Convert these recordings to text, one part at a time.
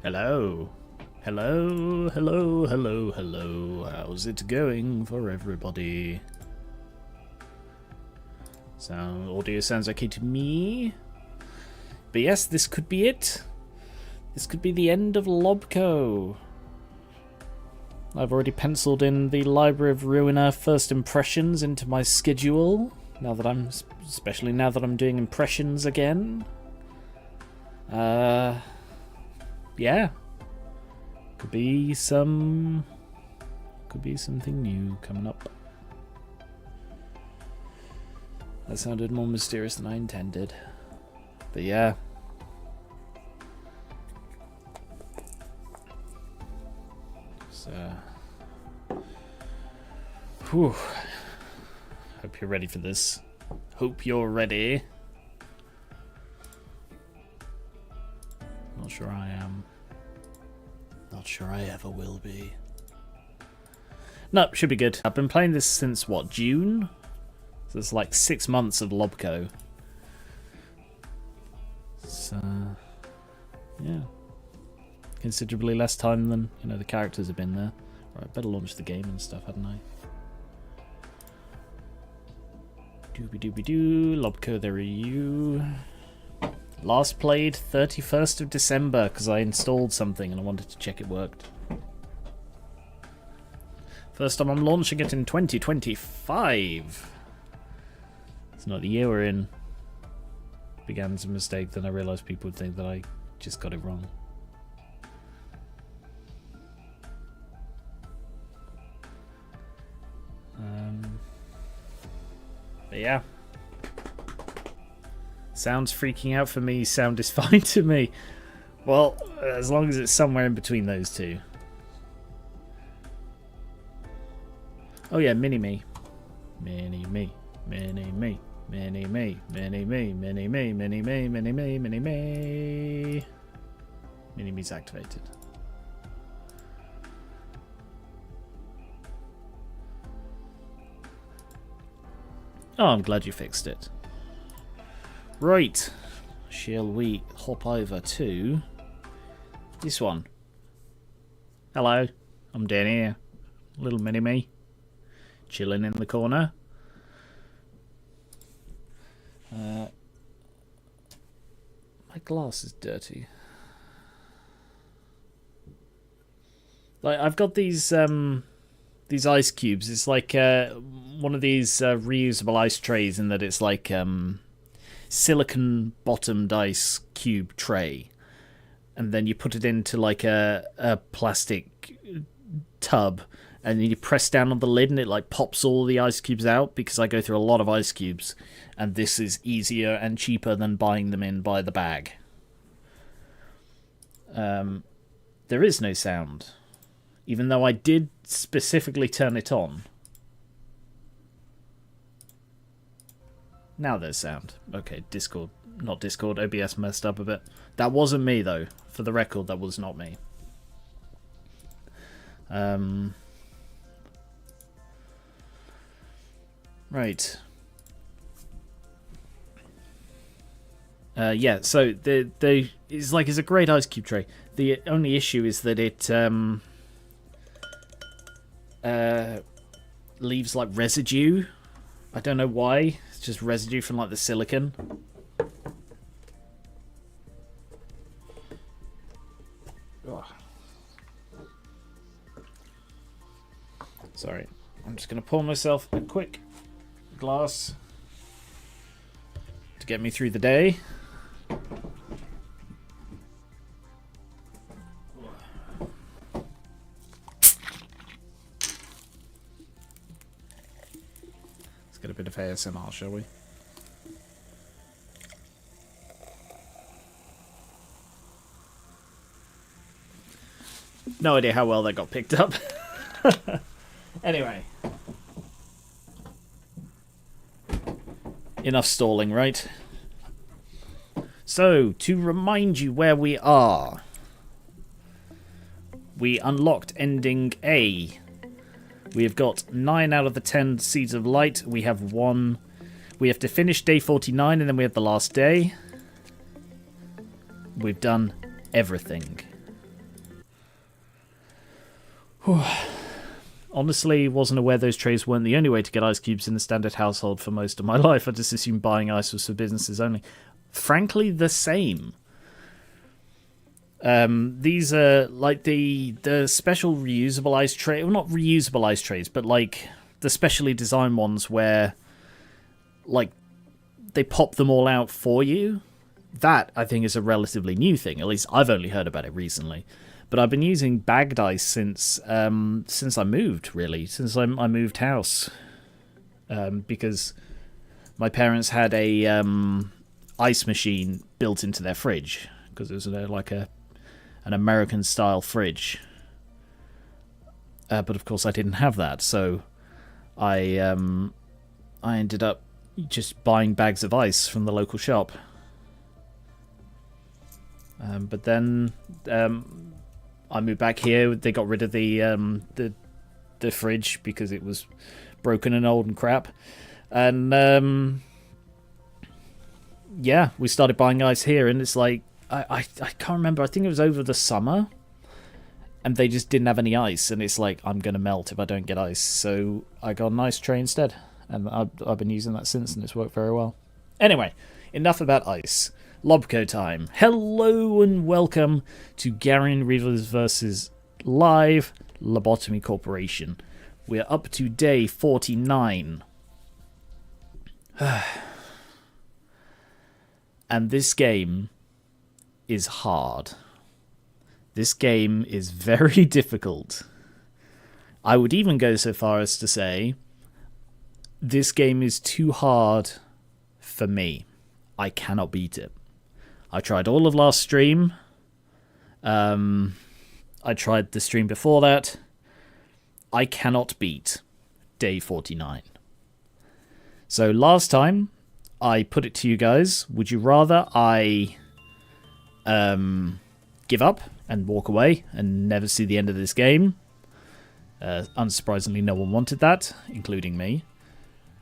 Hello. Hello, hello, hello, hello. How's it going for everybody? Audio sounds okay to me. But yes, this could be it. This could be the end of Lobco. I've already penciled in the Library of Ruiner first impressions into my schedule. Especially now that I'm doing impressions again. Yeah. Could be something new coming up. That sounded more mysterious than I intended. But yeah. So, whew. Hope you're ready for this. Hope you're ready. Not sure I am. Not sure I ever will be. No, should be good. I've been playing this since, what, June? So it's like 6 months of Lobco. So, yeah. Considerably less time than, the characters have been there. Right, better launch the game and stuff, hadn't I? Doobie-doobie-doo. Lobco, there are you. Last played 31st of December because I installed something and I wanted to check it worked. First time I'm launching it in 2025. It's not the year we're in. Began as a mistake, then I realised people would think that I just got it wrong. But yeah. Sound's freaking out for me, sound is fine to me. Well, as long as it's somewhere in between those two. Oh yeah, mini-me. Mini-me. Mini-me. Mini-me. Mini-me. Mini-me. Mini-me. Mini-me. Mini-me. Mini-me's activated. Oh, I'm glad you fixed it. Right, shall we hop over to this one? Hello, I'm down here. Little mini-me. Chilling in the corner. My glass is dirty. Like, I've got these ice cubes. It's like one of these reusable ice trays in that it's like silicon bottomed ice cube tray, and then you put it into like a plastic tub, and then you press down on the lid and it like pops all the ice cubes out, because I go through a lot of ice cubes and this is easier and cheaper than buying them in by the bag. There is no sound, even though I did specifically turn it on. Now there's sound. Okay, Discord. Not Discord. OBS messed up a bit. That wasn't me, though. For the record, that was not me. Right. Yeah, so it's a great ice cube tray. The only issue is that it leaves like residue. I don't know why. It's just residue from like the silicon. Ugh. Sorry. I'm just going to pour myself a quick glass to get me through the day. Get a bit of ASMR, shall we? No idea how well that got picked up. Anyway. Enough stalling, right? So, to remind you where we are. We unlocked ending A. We have got 9 out of the 10 Seeds of Light. We have 1. We have to finish day 49 and then we have the last day. We've done everything. Honestly, wasn't aware those trays weren't the only way to get ice cubes in the standard household for most of my life. I just assumed buying ice was for businesses only. Frankly, the same. These are like the special reusable ice tray. Well, not reusable ice trays, but like the specially designed ones where like they pop them all out for you. That, I think, is a relatively new thing. At least I've only heard about it recently. But I've been using bagged ice since I moved, really. Since I moved house. Because my parents had a ice machine built into their fridge. Because it was like an American-style fridge. But of course I didn't have that. So I ended up just buying bags of ice from the local shop. But then I moved back here. They got rid of the fridge because it was broken and old and crap. And yeah, we started buying ice here, and it's like I can't remember. I think it was over the summer, and they just didn't have any ice, and it's like I'm gonna melt if I don't get ice. So I got an ice tray instead, and I've been using that since, and it's worked very well. Anyway, enough about ice. Lobco time. Hello and welcome to Garion Reavers vs. Live Lobotomy Corporation. We're up to day 49. And this game is hard. This game is very difficult. I would even go so far as to say this game is too hard for me. I cannot beat it. I tried all of last stream. I tried the stream before that. I cannot beat day 49. So last time, I put it to you guys. Would you rather I give up and walk away and never see the end of this game? Unsurprisingly, no one wanted that, including me.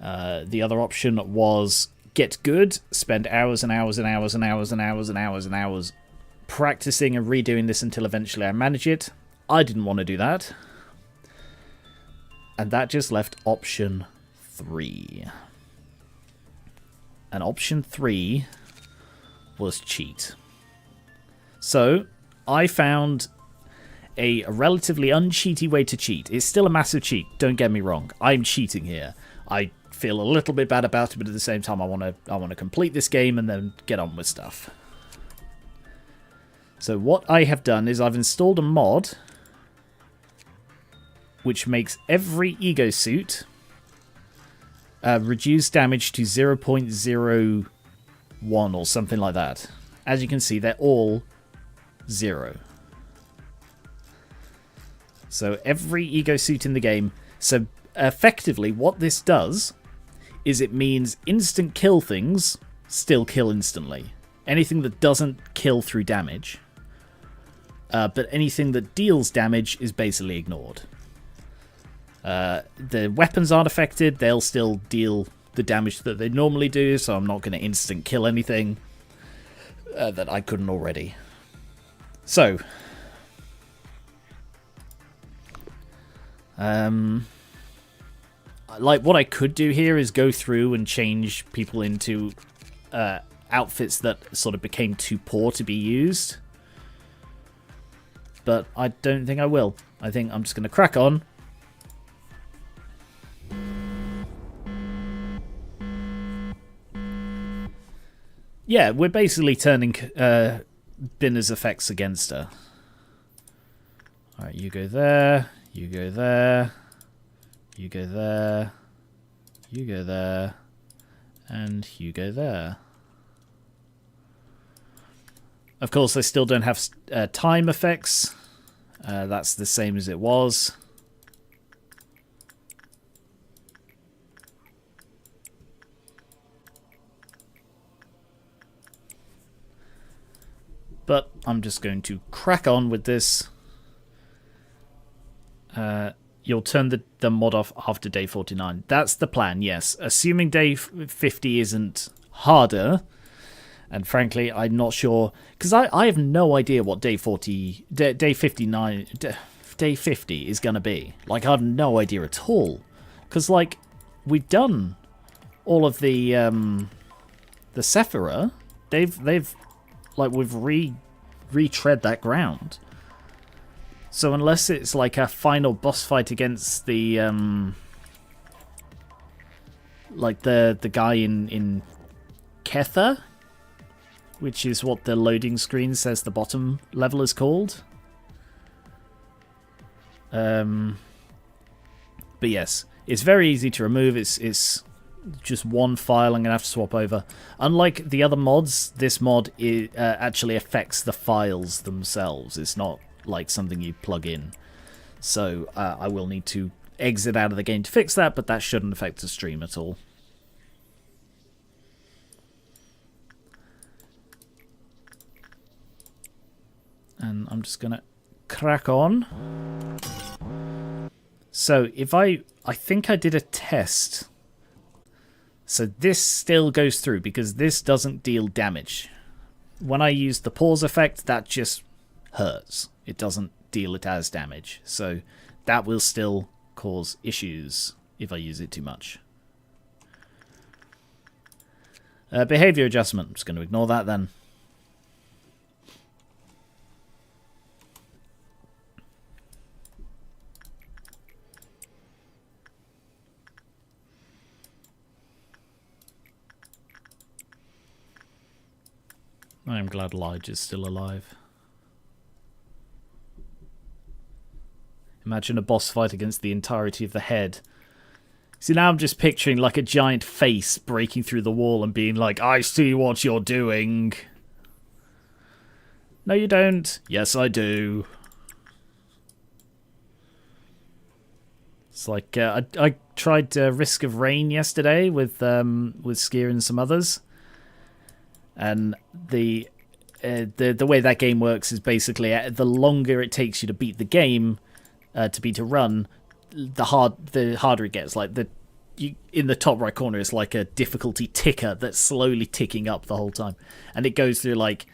The other option was get good, spend hours and hours and hours and hours and hours and hours and hours practicing and redoing this until eventually I manage it. I didn't want to do that. And that just left option 3. And option 3 was cheat. So, I found a relatively uncheaty way to cheat. It's still a massive cheat, don't get me wrong. I'm cheating here. I feel a little bit bad about it, but at the same time I want to complete this game and then get on with stuff. So what I have done is I've installed a mod which makes every ego suit reduce damage to 0.01 or something like that. As you can see, they're all 0. So every ego suit in the game. So effectively what this does is it means instant kill things still kill instantly. Anything that doesn't kill through damage. But anything that deals damage is basically ignored. The weapons aren't affected. They'll still deal the damage that they normally do, so I'm not going to instant kill anything that I couldn't already. So, like, what I could do here is go through and change people into outfits that sort of became too poor to be used. But I don't think I will. I think I'm just going to crack on. Yeah, we're basically turning Binner's effects against her. Alright, you go there, you go there, you go there, you go there, and you go there. Of course, I still don't have time effects. That's the same as it was. But I'm just going to crack on with this. You'll turn the mod off after day 49. That's the plan, yes. Assuming day 50 isn't harder. And frankly, I'm not sure. Because I have no idea what day 59... day 50 is going to be. Like, I have no idea at all. Because, like, we've done all of the Sephira. They've like, we've retread that ground. So unless it's like a final boss fight against the like the guy in Kether, which is what the loading screen says the bottom level is called. But yes, it's very easy to remove. It's just one file I'm going to have to swap over. Unlike the other mods, this mod actually affects the files themselves. It's not like something you plug in. So I will need to exit out of the game to fix that, but that shouldn't affect the stream at all. And I'm just going to crack on. So if I think I did a test. So this still goes through because this doesn't deal damage. When I use the pause effect, that just hurts. It doesn't deal it as damage. So that will still cause issues if I use it too much. Behavior adjustment. I'm just going to ignore that then. I am glad Elijah's still alive. Imagine a boss fight against the entirety of the head. See, now I'm just picturing like a giant face breaking through the wall and being like, I see what you're doing. No, you don't. Yes, I do. It's like, I tried Risk of Rain yesterday with Skier and some others. And the way that game works is basically the longer it takes you to beat the game, to beat a run, the harder it gets. Like in the top right corner is like a difficulty ticker that's slowly ticking up the whole time, and it goes through like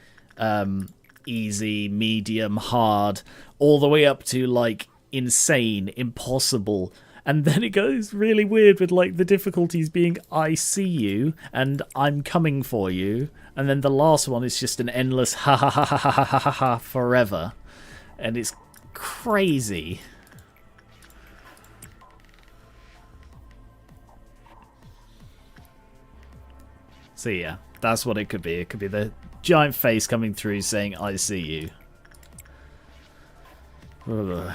easy, medium, hard, all the way up to like insane, impossible. And then it goes really weird with like the difficulties being I see you and I'm coming for you. And then the last one is just an endless ha ha ha ha ha ha ha ha forever. And it's crazy. So yeah, that's what it could be. It could be the giant face coming through saying I see you. Ugh.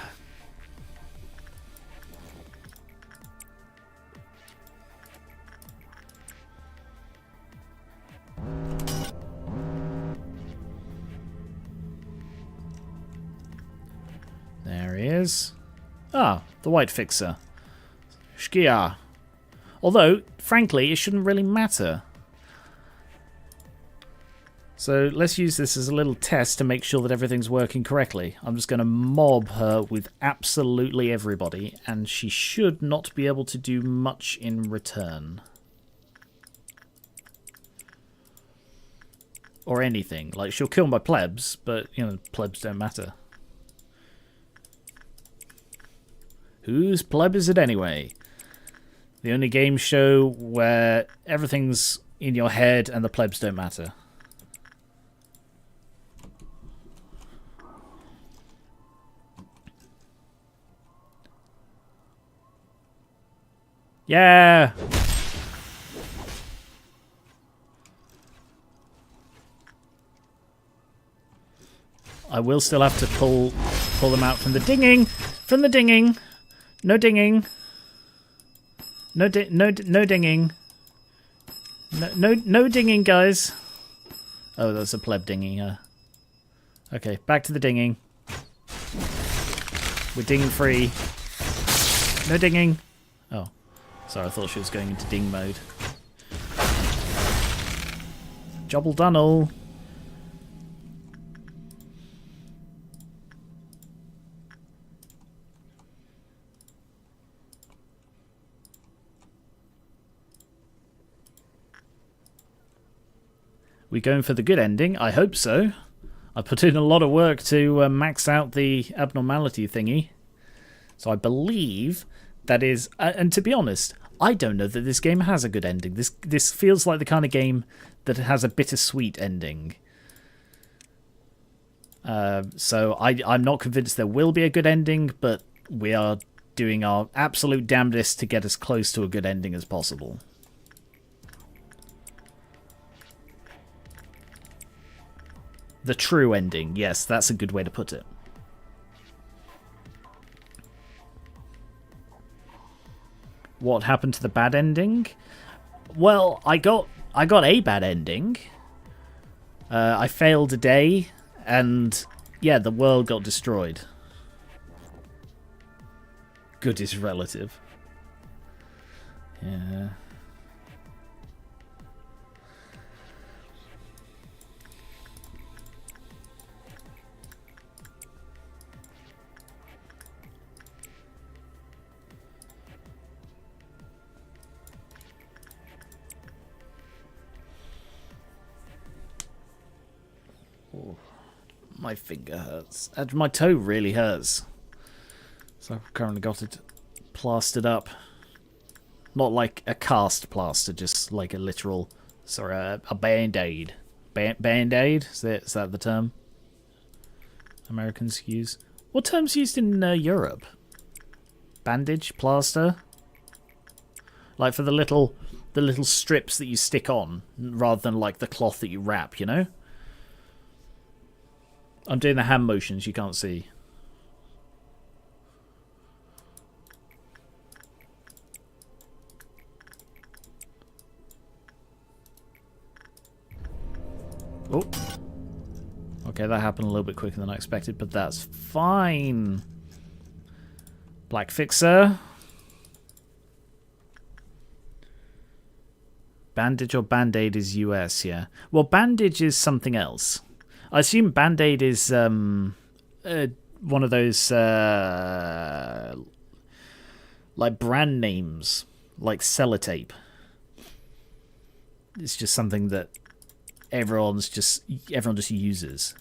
There he is. Ah, the white fixer. Shkia. Although, frankly, it shouldn't really matter. So let's use this as a little test to make sure that everything's working correctly. I'm just going to mob her with absolutely everybody, and she should not be able to do much in return. Or anything. Like, she'll kill my plebs, but, you know, plebs don't matter. Whose pleb is it anyway? The only game show where everything's in your head and the plebs don't matter. Yeah! I will still have to pull them out from the dinging! From the dinging! No dinging! No dinging! No dinging, guys! Oh, that's a pleb dinging her. Okay, back to the dinging. We're ding free. No dinging! Oh. Sorry, I thought she was going into ding mode. Jobble Dunnel. We going for the good ending? I hope so. I put in a lot of work to max out the abnormality thingy. So I believe that is... and to be honest, I don't know that this game has a good ending. This feels like the kind of game that has a bittersweet ending. So I'm not convinced there will be a good ending, but we are doing our absolute damnedest to get as close to a good ending as possible. The true ending, yes, that's a good way to put it. What happened to the bad ending? Well, I got a bad ending. I failed a day, and yeah, the world got destroyed. Good is relative. Yeah. Oh, my finger hurts. My toe really hurts. So I've currently got it plastered up. Not like a cast plaster, just like a literal... Sorry, a band-aid. Band-aid? Is that the term Americans use? What term's used in Europe? Bandage? Plaster? Like for the little strips that you stick on, rather than like the cloth that you wrap, you know? I'm doing the hand motions, you can't see. Oh. Okay, that happened a little bit quicker than I expected, but that's fine. Black Fixer. Bandage or Band-Aid is US, yeah. Well, bandage is something else. I assume Band-Aid is one of those like brand names, like sellotape. It's just something that everyone just uses.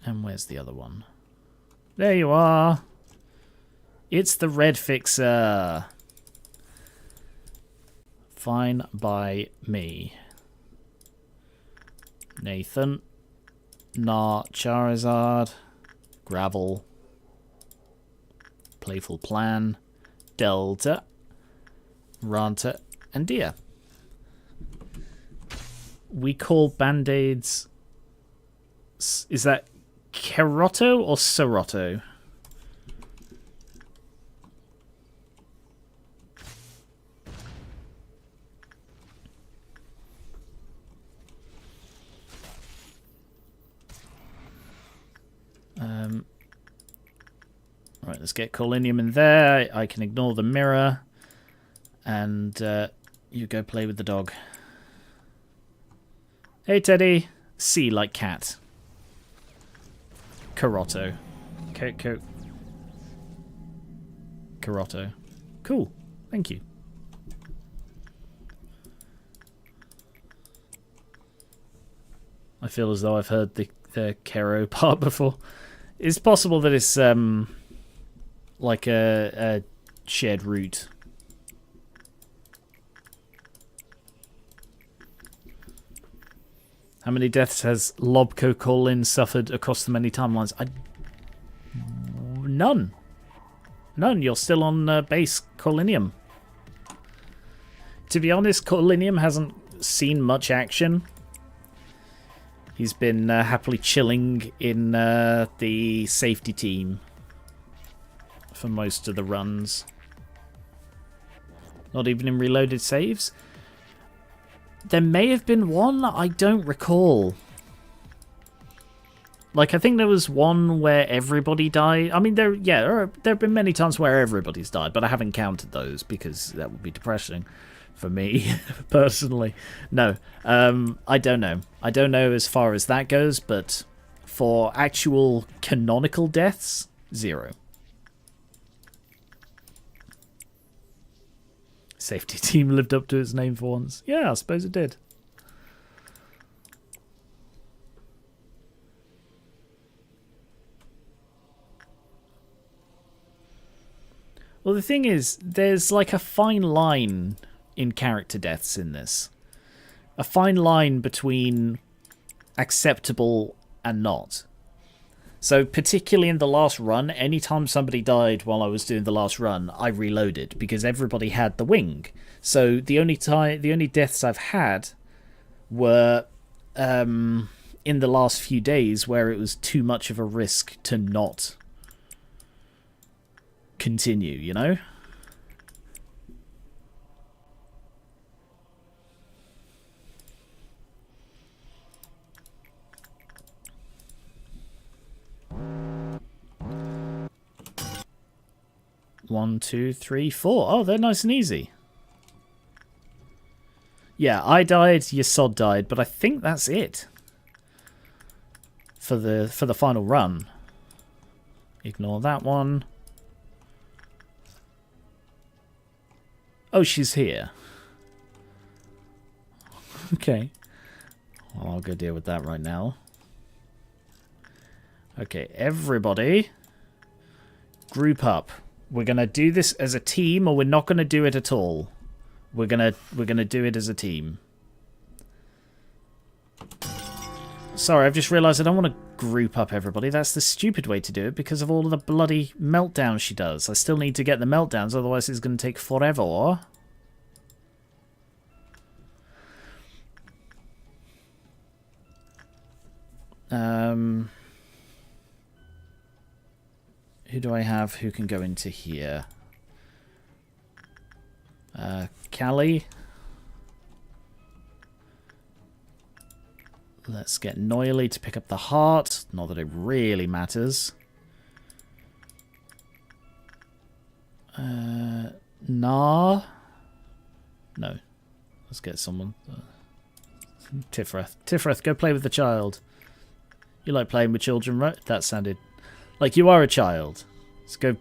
And where's the other one? There you are. It's the red fixer. Fine by me. Nathan. Nah, Charizard. Gravel. Playful Plan. Delta. Ranta. And Deer. We call Band-Aids... Is that Kerotto or Serotto? Right, let's get Colinium in there. I can ignore the mirror. And you go play with the dog. Hey, Teddy. C like cat. Carotto. Carotto. Cool. Thank you. I feel as though I've heard the Kero part before. It's possible that it's like a shared route. How many deaths has Lobco Colin suffered across the many timelines? None. None. You're still on base Colinium. To be honest, Colinium hasn't seen much action. He's been happily chilling in the safety team for most of the runs. Not even in reloaded saves. There may have been one, I don't recall. Like, I think there was one where everybody died. I mean, there have been many times where everybody's died, but I haven't counted those because that would be depressing for me, personally. No, I don't know. I don't know as far as that goes, but for actual canonical deaths, 0. Safety team lived up to its name for once. Yeah, I suppose it did. Well, the thing is, there's like a fine line in character deaths in this. A fine line between acceptable and not. So particularly in the last run, anytime somebody died while I was doing the last run, I reloaded because everybody had the wing. So the only deaths I've had were in the last few days where it was too much of a risk to not continue, you know? One, two, three, four. Oh, they're nice and easy. Yeah, I died, Yasod died, but I think that's it for the final run. Ignore that one. Oh, she's here. Okay. Well, I'll go deal with that right now. Okay, everybody, group up. We're gonna do this as a team, or we're not gonna do it at all. We're gonna do it as a team. Sorry, I've just realised I don't want to group up everybody. That's the stupid way to do it because of all of the bloody meltdowns she does. I still need to get the meltdowns, otherwise it's going to take forever. Who do I have who can go into here? Callie. Let's get Noily to pick up the heart. Not that it really matters. Nah. No. Let's get someone. Tifreth. Tifreth, go play with the child. You like playing with children, right? That sounded like you are a child. Let's go.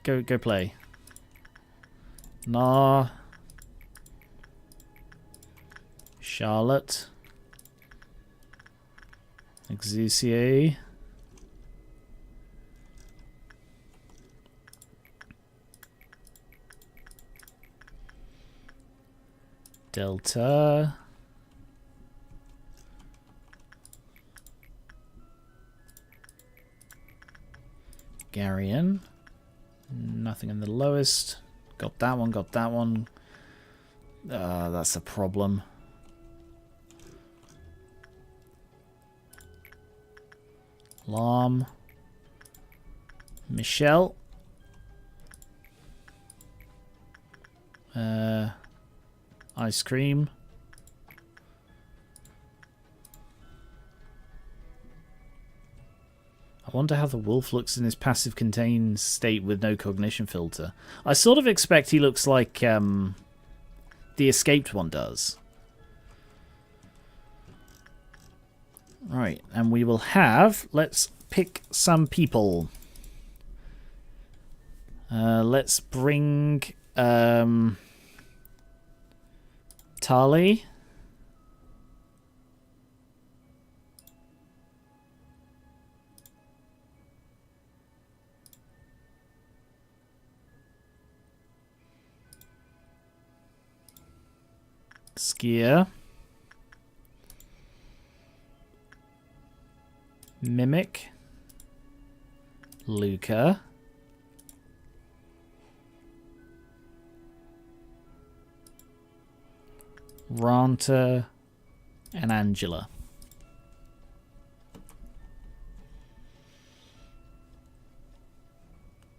Go play. Nah. Charlotte. Exusier. Delta. Garion. Nothing in the lowest. Got that one, got that one. That's a problem. Lam. Michelle. Ice cream. I wonder how the wolf looks in his passive contained state with no cognition filter. I sort of expect he looks like the escaped one does. Right, and we will have... Let's pick some people. Let's bring... Tali. Skier. Mimic. Luca. Ranta. And Angela.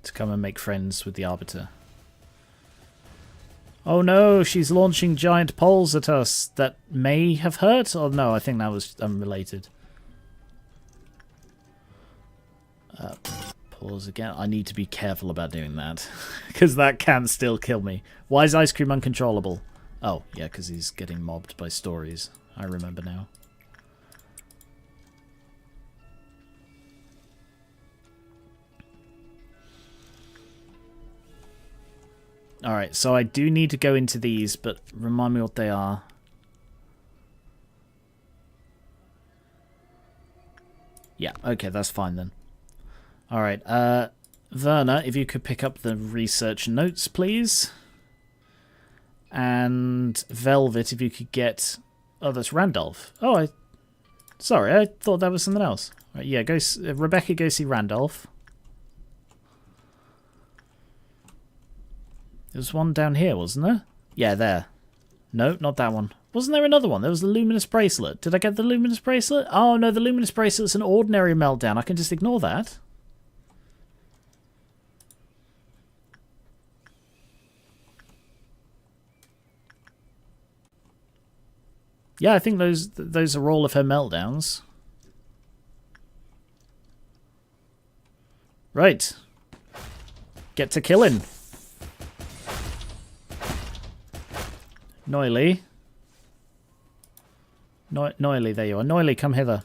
To come and make friends with the Arbiter. Oh no, she's launching giant poles at us that may have hurt? Oh no, I think that was unrelated. Pause again. I need to be careful about doing that. Because that can still kill me. Why is Ice Cream uncontrollable? Oh, yeah, because he's getting mobbed by stories. I remember now. Alright, so I do need to go into these, but remind me what they are. Yeah, okay, that's fine then. Alright, Werner, if you could pick up the research notes, please. And Velvet, if you could get... Oh, that's Randolph. Oh, sorry, I thought that was something else. Right, yeah, go. Rebecca, go see Randolph. There was one down here, wasn't there? Yeah, there. No, not that one. Wasn't there another one? There was the Luminous Bracelet. Did I get the Luminous Bracelet? Oh, no, the Luminous Bracelet's an ordinary meltdown. I can just ignore that. Yeah, I think those are all of her meltdowns. Right. Get to killing. Noily. Noily, there you are. Noily, come hither.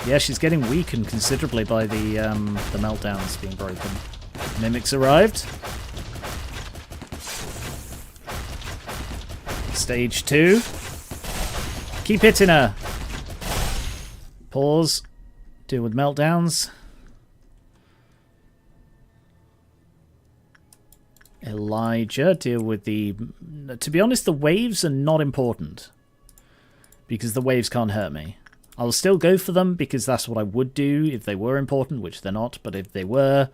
Yeah, she's getting weakened considerably by the meltdowns being broken. Mimics arrived. Stage 2. Keep hitting her. Pause. Deal with meltdowns. Elijah, deal with the... To be honest, the waves are not important. Because the waves can't hurt me. I'll still go for them because that's what I would do if they were important, which they're not. But if they were...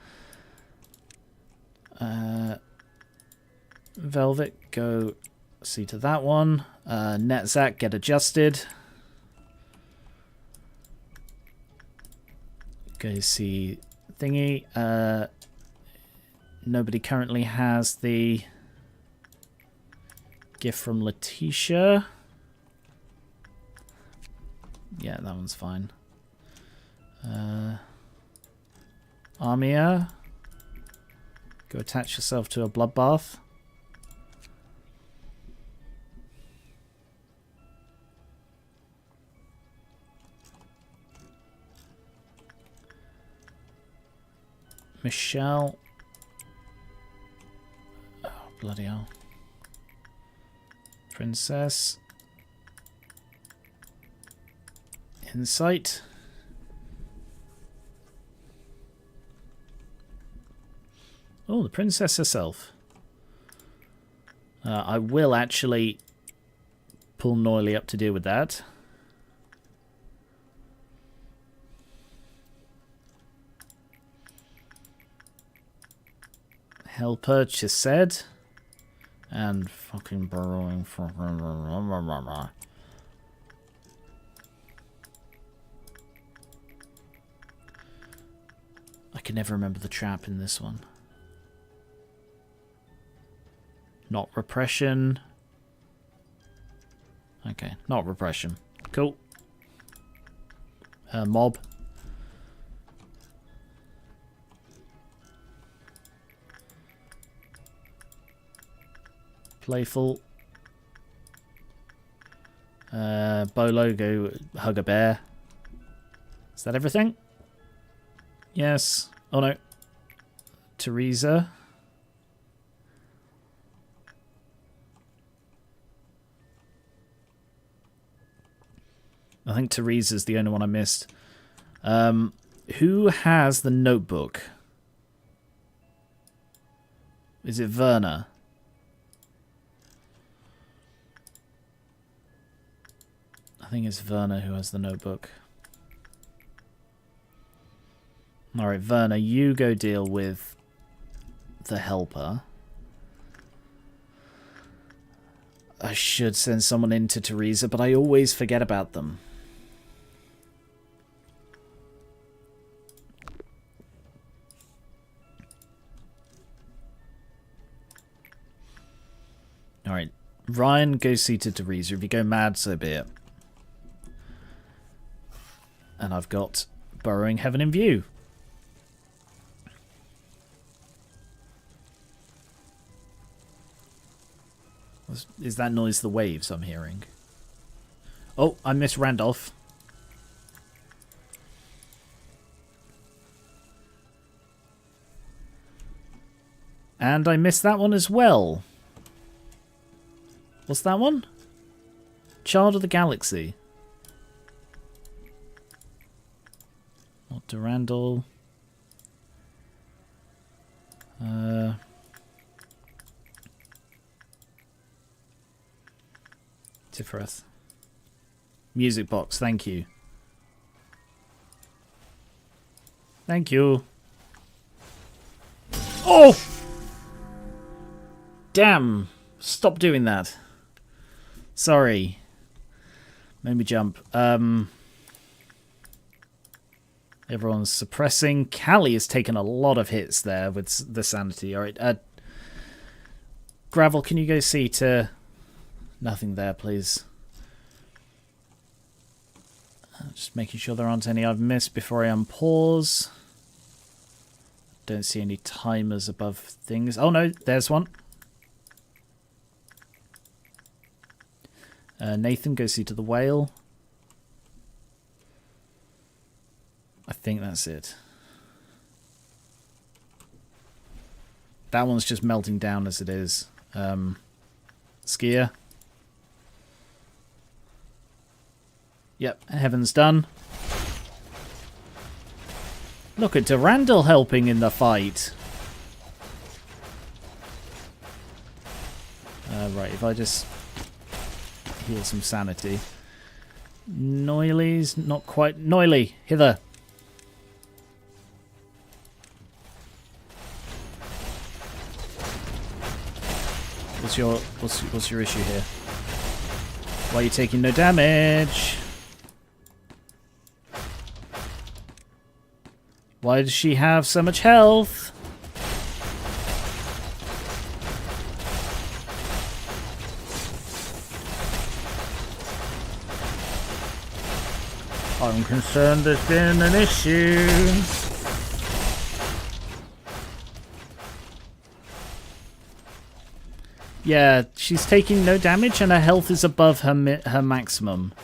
Velvet, go see to that one. Netzak, get adjusted. Go see thingy. Nobody currently has the gift from Letitia. Yeah, that one's fine. Armia, go attach yourself to a bloodbath. Michelle. Oh, bloody hell. Princess. Insight. Oh, the princess herself. I will actually pull Noily up to deal with that. Helper, Chised. And fucking burrowing for... I can never remember the trap in this one. Not repression. Okay, not repression. Cool. Mob. Playful. Bolo, go hug a bear. Is that everything? Yes. Oh no. Teresa. I think Teresa's the only one I missed. Who has the notebook? Is it Werner? I think it's Werner who has the notebook. Alright, Werner, you go deal with the helper. I should send someone in to Teresa, but I always forget about them. Alright. Ryan, go see to Teresa. If you go mad, so be it. And I've got Burrowing Heaven in view. Is that noise the waves I'm hearing? Oh, I missed Randolph. And I missed that one as well. What's that one? Child of the Galaxy. Not Durandal. Tiferath. Music box, thank you. Thank you. Oh! Damn. Stop doing that. Sorry. Made me jump. Everyone's suppressing. Callie has taken a lot of hits there with the sanity. Alright, Gravel, can you go see to... Nothing there, please. Just making sure there aren't any I've missed before I unpause. Don't see any timers above things. Oh no, there's one. Nathan, go see to the whale. I think that's it. That one's just melting down as it is. Skier. Yep, Heaven's done. Look at Durandal helping in the fight. Right, if I just heal some sanity. Noiley's not quite... Noiley, hither. What's your issue here? Why are you taking no damage? Why does she have so much health? I'm concerned there's been an issue. Yeah, she's taking no damage and her health is above her maximum.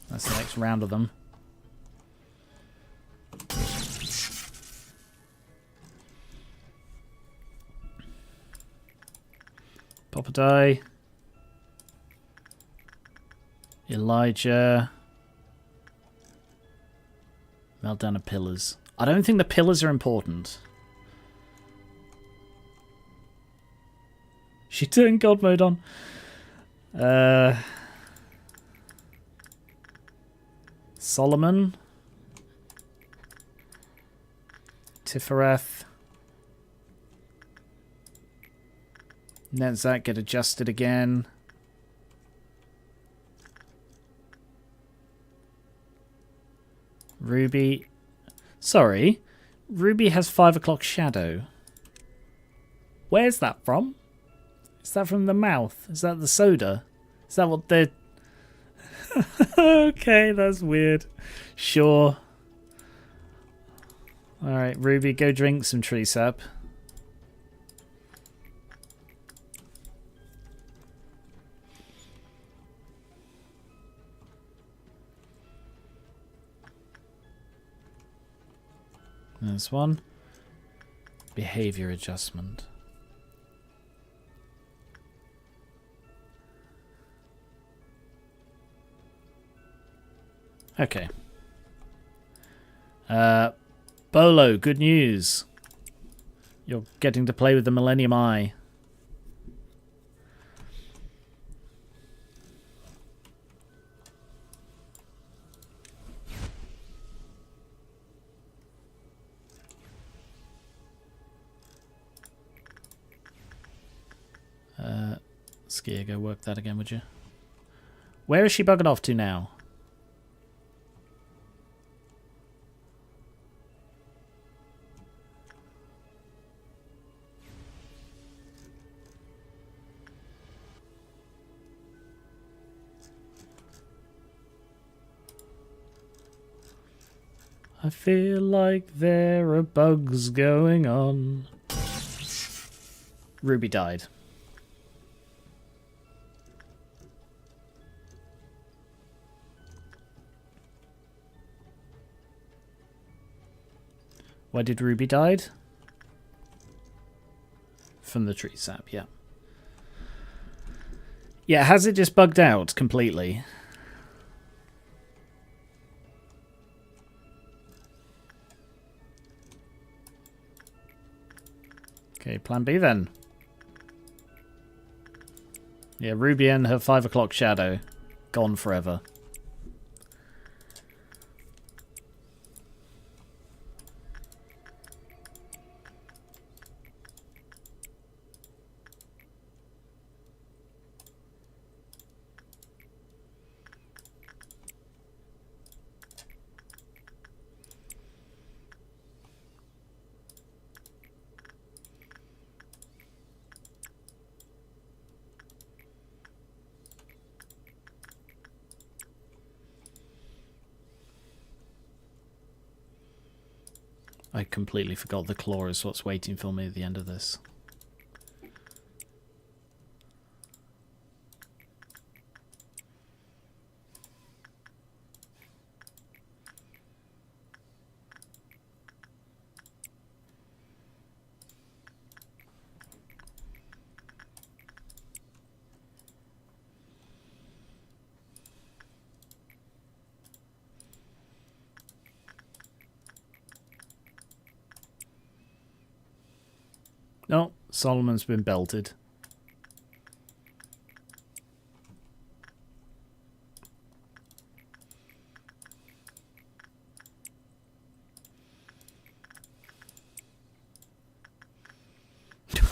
That's the next round of them. Pop a die. Elijah. Meltdown of pillars. I don't think the pillars are important. She turned God mode on. Solomon. Tiferath. Netzak get adjusted again. Ruby. Sorry. Ruby has 5 o'clock shadow. Where's that from? Is that from the mouth? Is that the soda? Is that what they're... Okay, that's weird. Sure. Alright, Ruby, go drink some tree sap. There's one. Behavior adjustment. Okay. Bolo, good news. You're getting to play with the Millennium Eye. Skier, go work that again, would you? Where is she buggered off to now? I feel like there are bugs going on. Ruby died. Why did Ruby died? From the tree sap, yeah. Yeah, has it just bugged out completely? Okay, plan B then. Yeah, Ruby and her 5 o'clock shadow. Gone forever. I completely forgot the claw is what's waiting for me at the end of this. No, Solomon's been belted.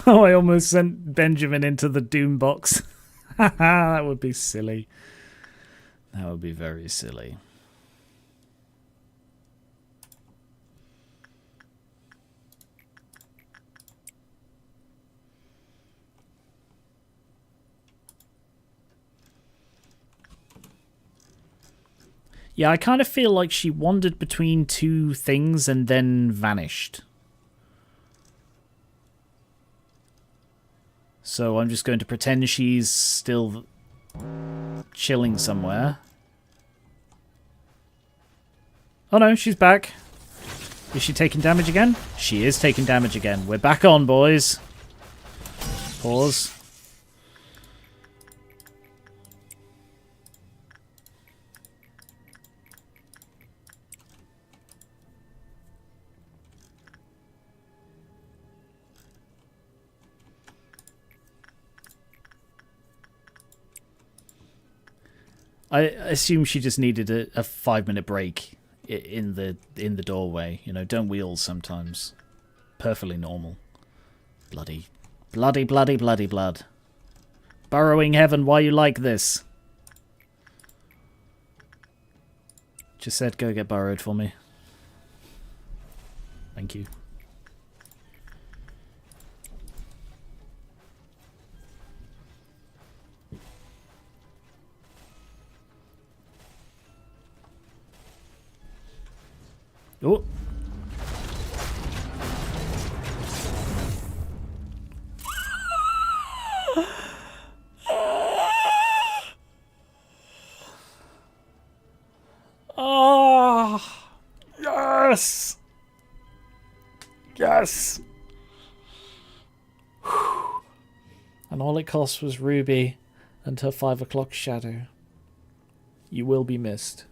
Oh, I almost sent Benjamin into the doom box. That would be silly. That would be very silly. Yeah, I kind of feel like she wandered between two things and then vanished. So I'm just going to pretend she's still chilling somewhere. Oh no, she's back. Is she taking damage again? She is taking damage again. We're back on, boys. Pause. I assume she just needed a 5-minute break in the doorway. You know, don't wheels sometimes. Perfectly normal. Bloody blood. Burrowing heaven, why you like this? Just said go get burrowed for me. Thank you. Oh. Oh. Yes. Yes. And all it cost was Ruby and her 5 o'clock shadow. You will be missed.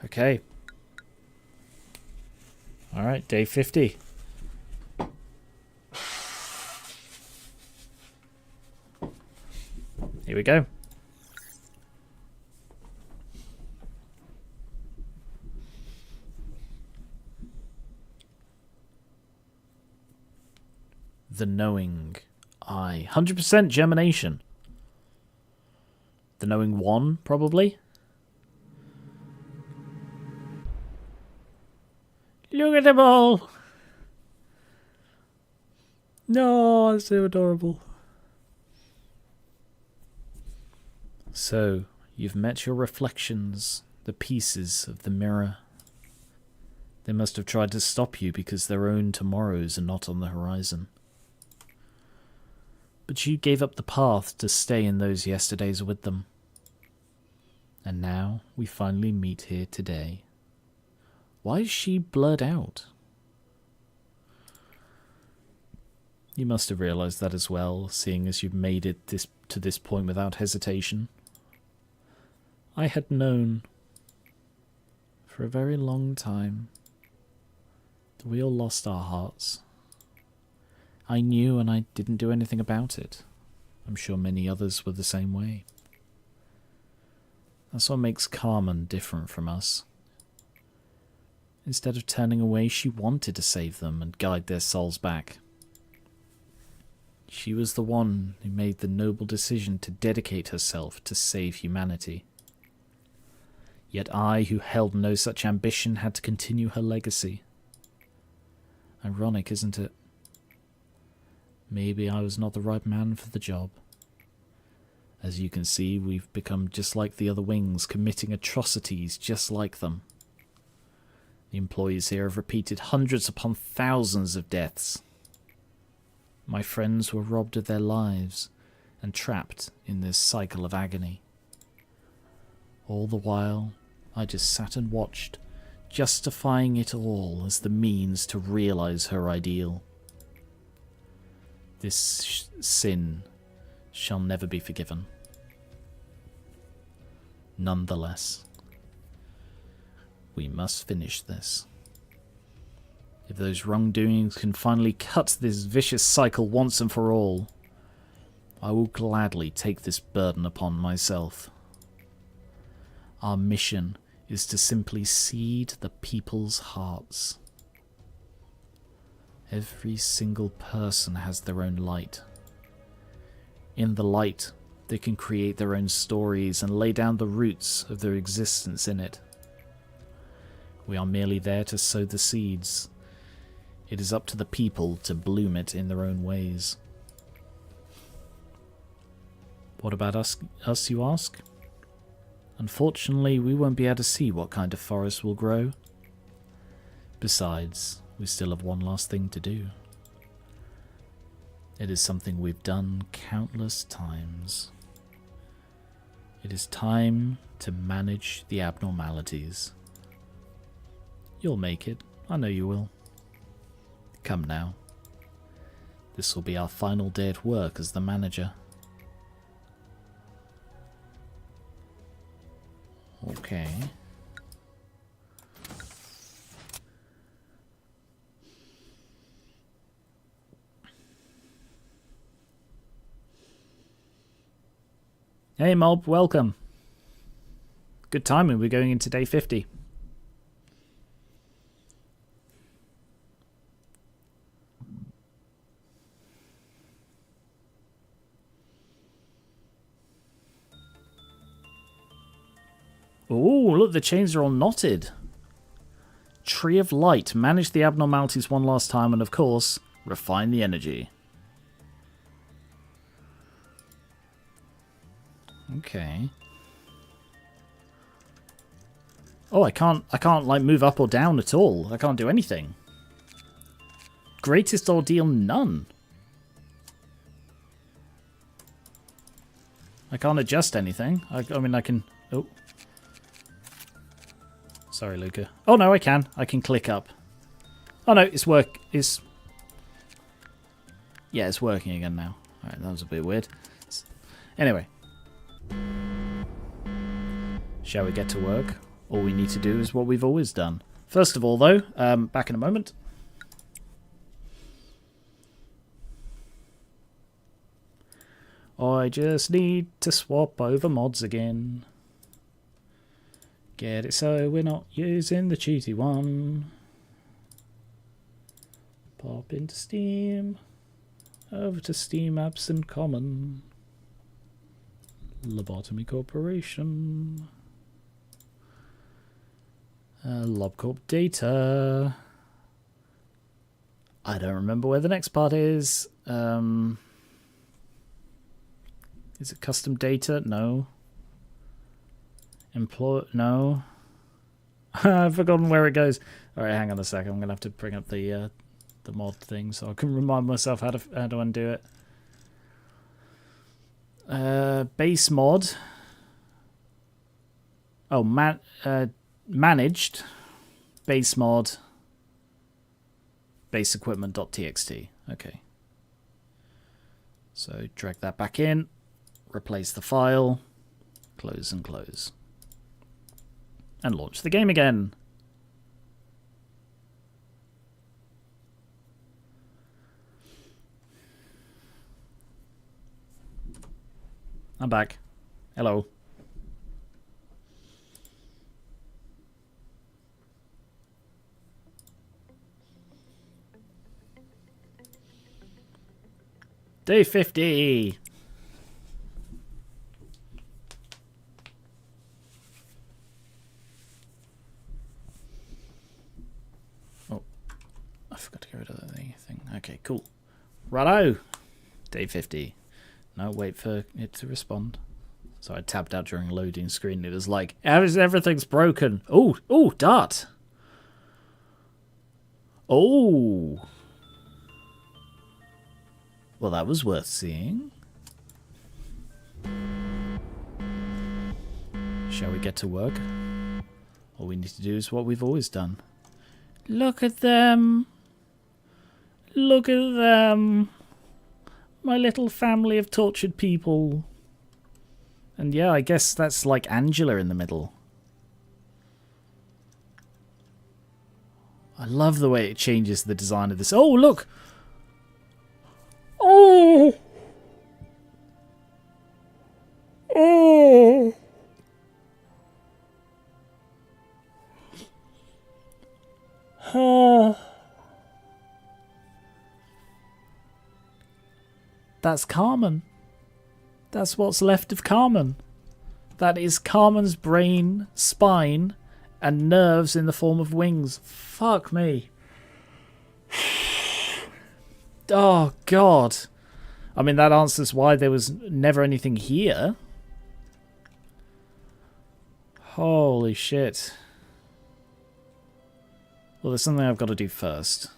Okay. Alright, day 50. Here we go. The Knowing Eye. 100% germination. The Knowing One, probably. Look at them all. No, that's so adorable. So, you've met your reflections, the pieces of the mirror. They must have tried to stop you because their own tomorrows are not on the horizon. But you gave up the path to stay in those yesterdays with them. And now we finally meet here today. Why is she blurred out? You must have realized that as well, seeing as you've made it to this point without hesitation. I had known for a very long time that we all lost our hearts. I knew, and I didn't do anything about it. I'm sure many others were the same way. That's what makes Carmen different from us. Instead of turning away, she wanted to save them and guide their souls back. She was the one who made the noble decision to dedicate herself to save humanity. Yet I, who held no such ambition, had to continue her legacy. Ironic, isn't it? Maybe I was not the right man for the job. As you can see, we've become just like the other wings, committing atrocities just like them. The employees here have repeated hundreds upon thousands of deaths. My friends were robbed of their lives and trapped in this cycle of agony. All the while, I just sat and watched, justifying it all as the means to realize her ideal. This sin shall never be forgiven. Nonetheless, we must finish this. If those wrongdoings can finally cut this vicious cycle once and for all, I will gladly take this burden upon myself. Our mission is to simply seed the people's hearts. Every single person has their own light. In the light, they can create their own stories and lay down the roots of their existence in it. We are merely there to sow the seeds. It is up to the people to bloom it in their own ways. What about us, you ask? Unfortunately, we won't be able to see what kind of forest will grow. Besides, we still have one last thing to do. It is something we've done countless times. It is time to manage the abnormalities. You'll make it. I know you will. Come now. This will be our final day at work as the manager. Okay. Hey Mob, welcome. Good timing, we're going into day 50. Oh, look, the chains are all knotted. Tree of Light. Manage the abnormalities one last time and, of course, refine the energy. Okay. Oh, I can't like move up or down at all. I can't do anything. Greatest ordeal, none. I can't adjust anything. I mean, I can... Oh. Sorry, Luca. Oh, no, I can. I can click up. Oh, no, it's Yeah, it's working again now. Alright, that was a bit weird. Anyway. Shall we get to work? All we need to do is what we've always done. First of all, though, back in a moment. I just need to swap over mods again. Get it so we're not using the cheaty one. Pop into Steam. Over to Steam Apps and Common. Lobotomy Corporation. LobCorp data. I don't remember where the next part is. Is it custom data? No. Employ... No. I've forgotten where it goes. Alright, hang on a second. I'm going to have to bring up the mod thing so I can remind myself how to undo it. Base mod. Oh, managed. Base mod. Base equipment.txt. Okay. So drag that back in. Replace the file. Close and close. And launch the game again. I'm back. Hello. Day 50. Oh, I forgot to get rid of the thing. Okay, cool. Righto. Day 50. No, wait for it to respond. So I tabbed out during loading screen. It was like, everything's broken. Oh, dart. Oh. Well, that was worth seeing. Shall we get to work? All we need to do is what we've always done. Look at them. Look at them. My little family of tortured people. And yeah, I guess that's like Angela in the middle. I love the way it changes the design of this. Oh, look! Oh! Oh! Oh. That's Carmen. That's what's left of Carmen. That is Carmen's brain, spine, and nerves in the form of wings. Fuck me. Oh, God. I mean, that answers why there was never anything here. Holy shit. Well, there's something I've got to do first.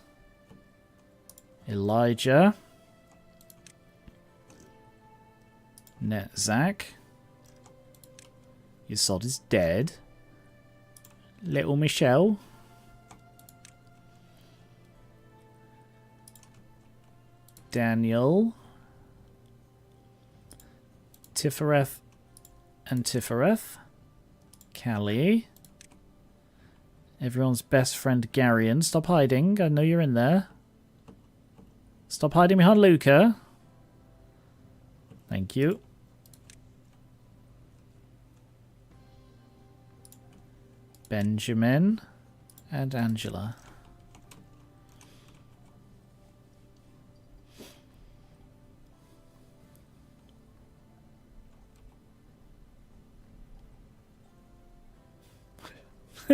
Elijah. Netzach. Your sod is dead. Little Michelle. Daniel. Tifereth and Tifereth. Callie. Everyone's best friend Garion. Stop hiding. I know you're in there. Stop hiding behind Luca. Thank you. Benjamin and Angela.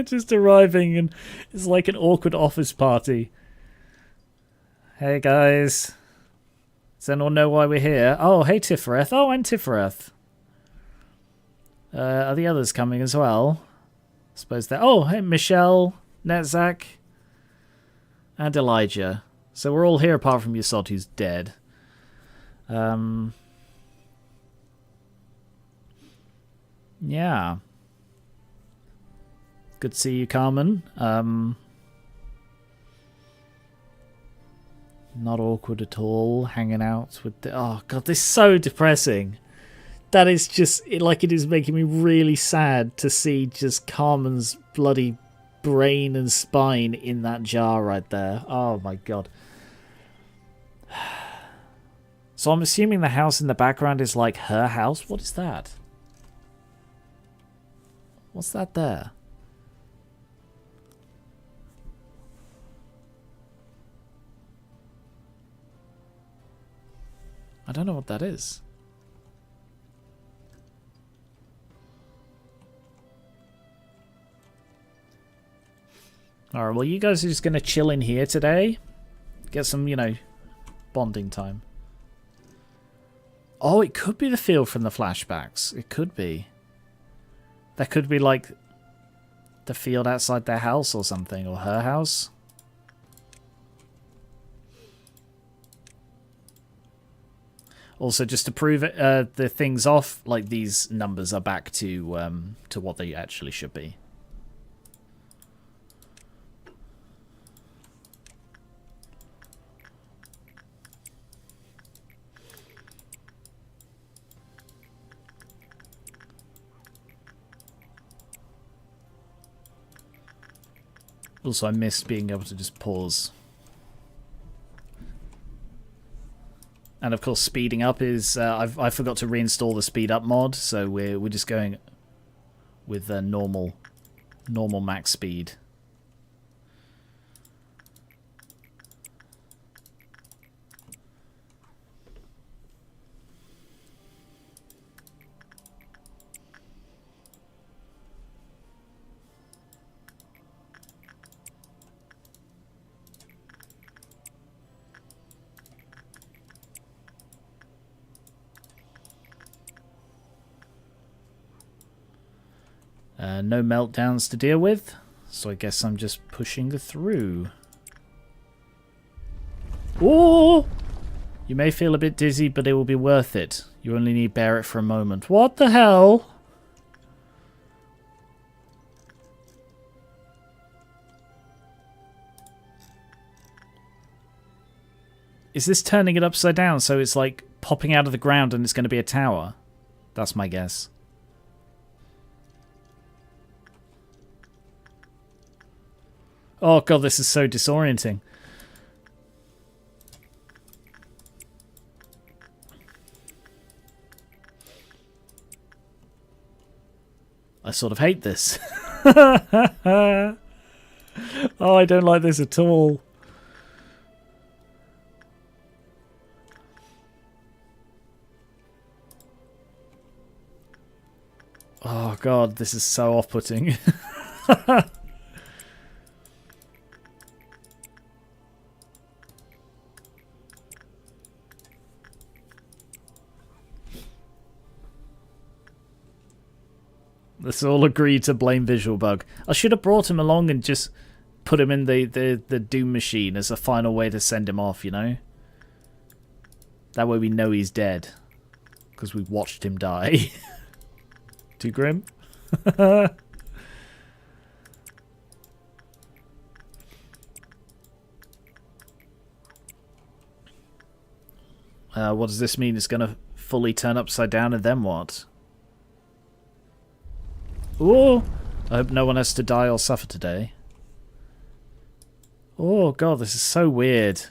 Just arriving and it's like an awkward office party. Hey guys. Does anyone know why we're here? Oh, hey Tifereth. Oh, and Tifereth. Are the others coming as well? I suppose that. Oh, hey Michelle, Netzach, and Elijah. So we're all here apart from Yasod, who's dead. Yeah. Good to see you, Carmen. Not awkward at all. Hanging out with the... Oh, God, this is so depressing. That is just... Like, it is making me really sad to see just Carmen's bloody brain and spine in that jar right there. Oh, my God. So I'm assuming the house in the background is like her house. What is that? What's that there? I don't know what that is. Alright, well you guys are just going to chill in here today. Get some, you know, bonding time. Oh, it could be the field from the flashbacks. It could be. That could be like the field outside their house or something, or her house. Also, just to prove it, the things off, like these numbers are back to what they actually should be. Also, I miss being able to just pause. And of course, speeding up is I forgot to reinstall the speed up mod, so we're just going with normal max speed. No meltdowns to deal with, so I guess I'm just pushing through. Oh! You may feel a bit dizzy, but it will be worth it. You only need bear it for a moment. What the hell? Is this turning it upside down so it's like popping out of the ground and it's going to be a tower? That's my guess. Oh god, this is so disorienting. I sort of hate this. Oh, I don't like this at all. Oh god, this is so off-putting. Let's all agree to blame Visual Bug. I should have brought him along and just put him in the Doom machine as a final way to send him off, you know? That way we know he's dead. Because we watched him die. Too grim? What does this mean? It's going to fully turn upside down and then what? Oh! I hope no one has to die or suffer today. Oh god, this is so weird.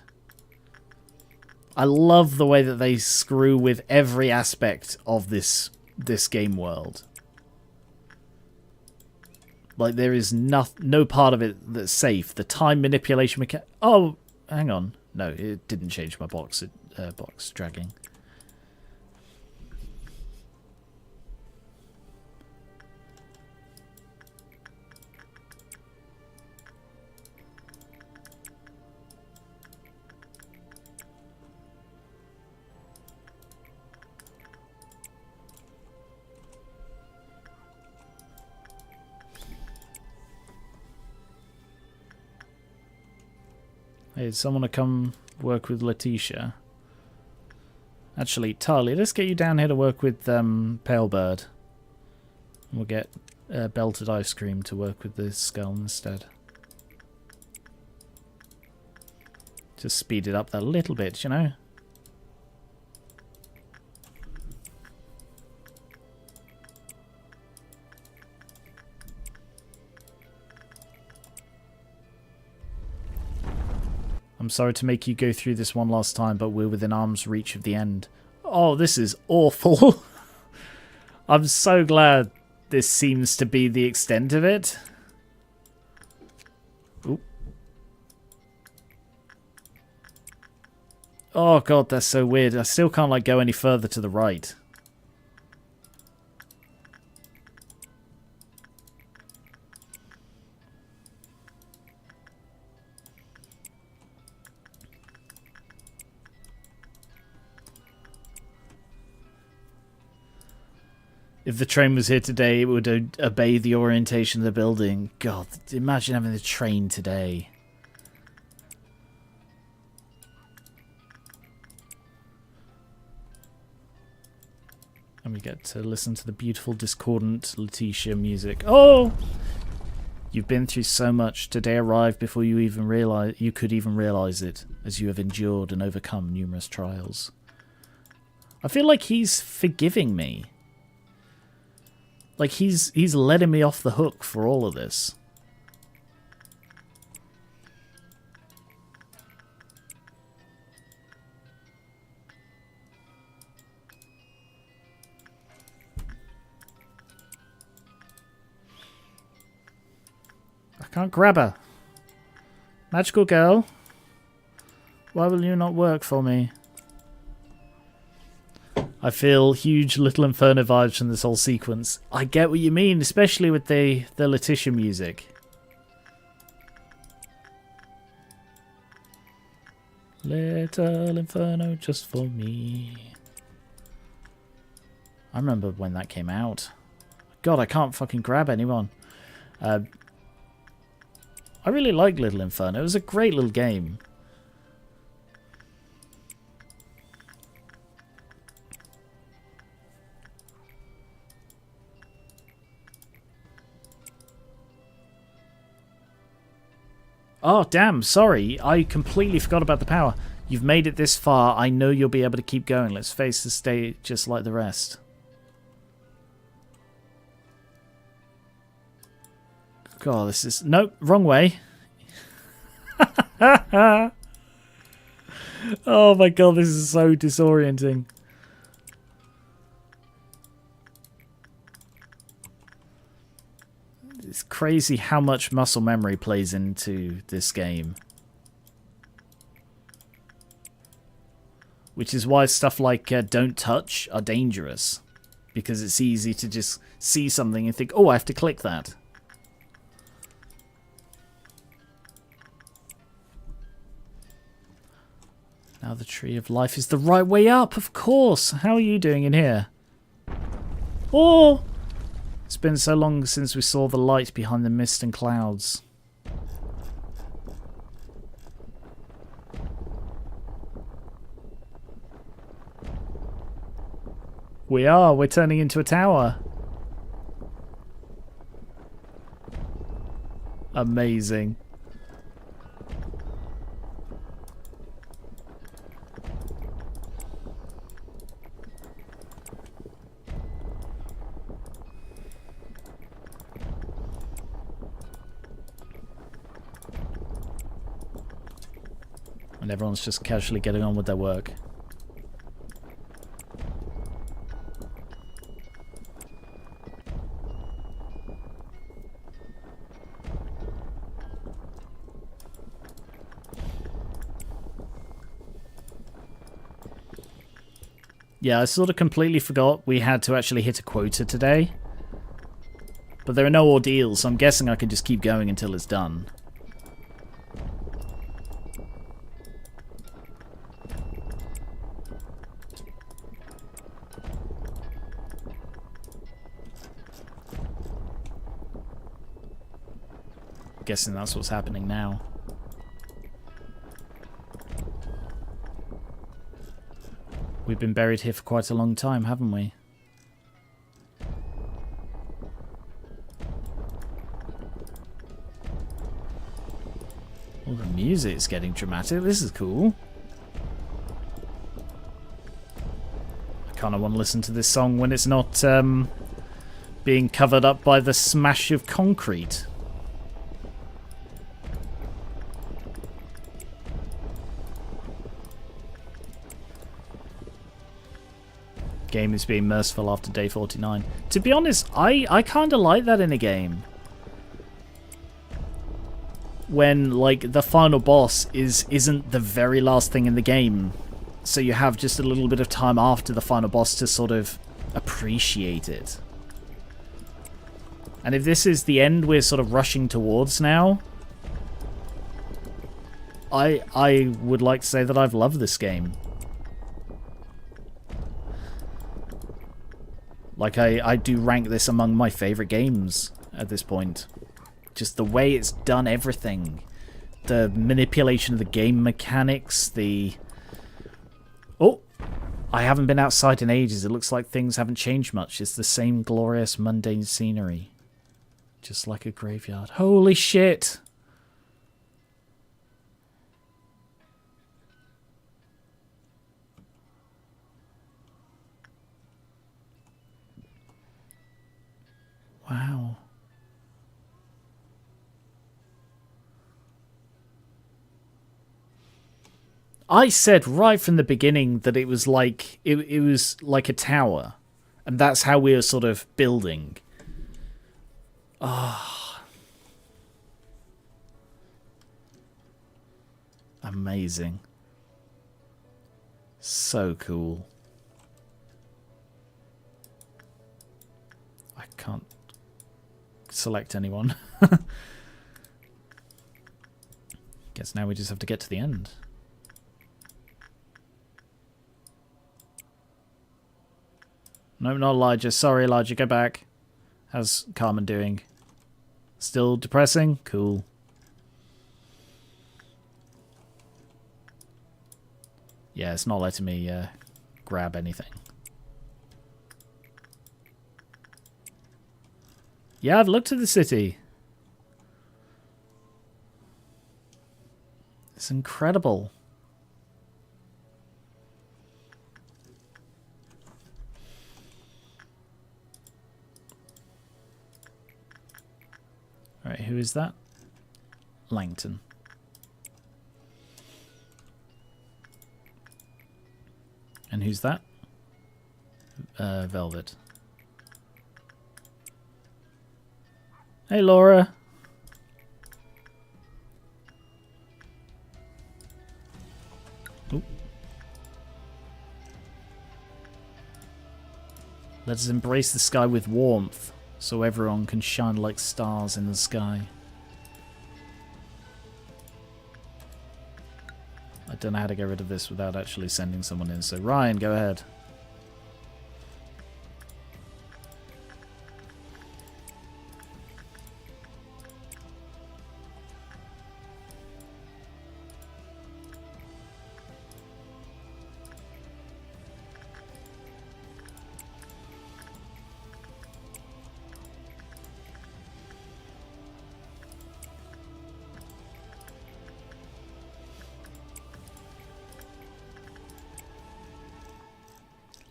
I love the way that they screw with every aspect of this game world. Like, there is no part of it that's safe. The time manipulation mechanic... Oh, hang on. No, it didn't change my box dragging. Hey, did someone want to come work with Letitia? Actually, Tali, let's get you down here to work with Palebird. We'll get Belted Ice Cream to work with the skull instead. Just speed it up that little bit, you know? I'm sorry to make you go through this one last time, but we're within arm's reach of the end. Oh, this is awful. I'm so glad this seems to be the extent of it. Ooh. Oh god, that's so weird. I still can't like go any further to the right. If the train was here today, it would obey the orientation of the building. God, imagine having the train today. And we get to listen to the beautiful discordant Letitia music. Oh! You've been through so much. Today arrived before you could even realize it, as you have endured and overcome numerous trials. I feel like he's forgiving me. Like he's letting me off the hook for all of this. I can't grab her. Magical girl, why will you not work for me? I feel huge Little Inferno vibes from this whole sequence. I get what you mean, especially with the Letitia music. Little Inferno just for me. I remember when that came out. God, I can't fucking grab anyone. I really like Little Inferno. It was a great little game. Oh, damn, sorry. I completely forgot about the power. You've made it this far. I know you'll be able to keep going. Let's face the stage just like the rest. God, this is... Nope, wrong way. Oh my god, this is so disorienting. It's crazy how much muscle memory plays into this game. Which is why stuff like don't touch are dangerous. Because it's easy to just see something and think, oh, I have to click that. Now the tree of life is the right way up, of course. How are you doing in here? Oh! It's been so long since we saw the light behind the mist and clouds. We're turning into a tower. Amazing. And everyone's just casually getting on with their work. Yeah, I sort of completely forgot we had to actually hit a quota today. But there are no ordeals, so I'm guessing I can just keep going until it's done. Guessing that's what's happening now. We've been buried here for quite a long time, haven't we? Oh, the music's getting dramatic. This is cool. I kind of want to listen to this song when it's not being covered up by the smash of concrete. Game is being merciful after day 49. To be honest, I kind of like that in a game. When, like, the final boss isn't the very last thing in the game. So you have just a little bit of time after the final boss to sort of appreciate it. And if this is the end we're sort of rushing towards now, I would like to say that I've loved this game. Like, I do rank this among my favourite games at this point. Just the way it's done everything. The manipulation of the game mechanics, the... Oh! I haven't been outside in ages. It looks like things haven't changed much. It's the same glorious, mundane scenery. Just like a graveyard. Holy shit! Wow. I said right from the beginning that it was like it was like a tower, and that's how we were sort of building. Ah, amazing. So cool. I can't select anyone. Guess now we just have to get to the end. No, not Elijah. Sorry, Elijah. Go back. How's Carmen doing? Still depressing? Cool. Yeah, it's not letting me grab anything. Yeah, I've looked at the city. It's incredible. Alright, who is that? Langton. And who's that? Velvet. Hey, Laura. Ooh. Let us embrace the sky with warmth, so everyone can shine like stars in the sky. I don't know how to get rid of this without actually sending someone in, so Ryan, go ahead.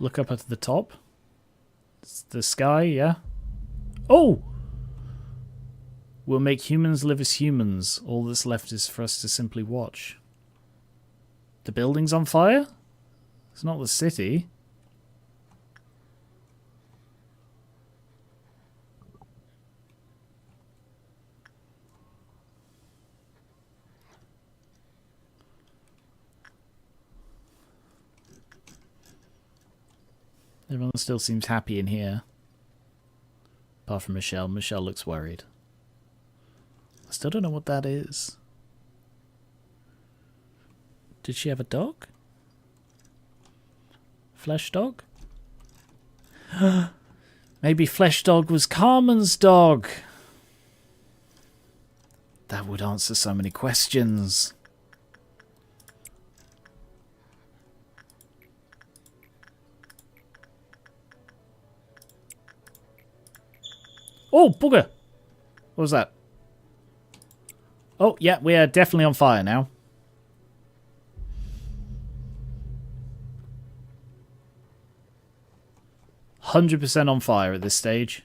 Look up at the top. It's the sky, yeah. Oh! We'll make humans live as humans. All that's left is for us to simply watch. The building's on fire? It's not the city. Everyone still seems happy in here. Apart from Michelle. Michelle looks worried. I still don't know what that is. Did she have a dog? Flesh dog? Maybe Flesh Dog was Carmen's dog. That would answer so many questions. Oh, bugger! What was that? Oh, yeah, we are definitely on fire now. %100% on fire at this stage.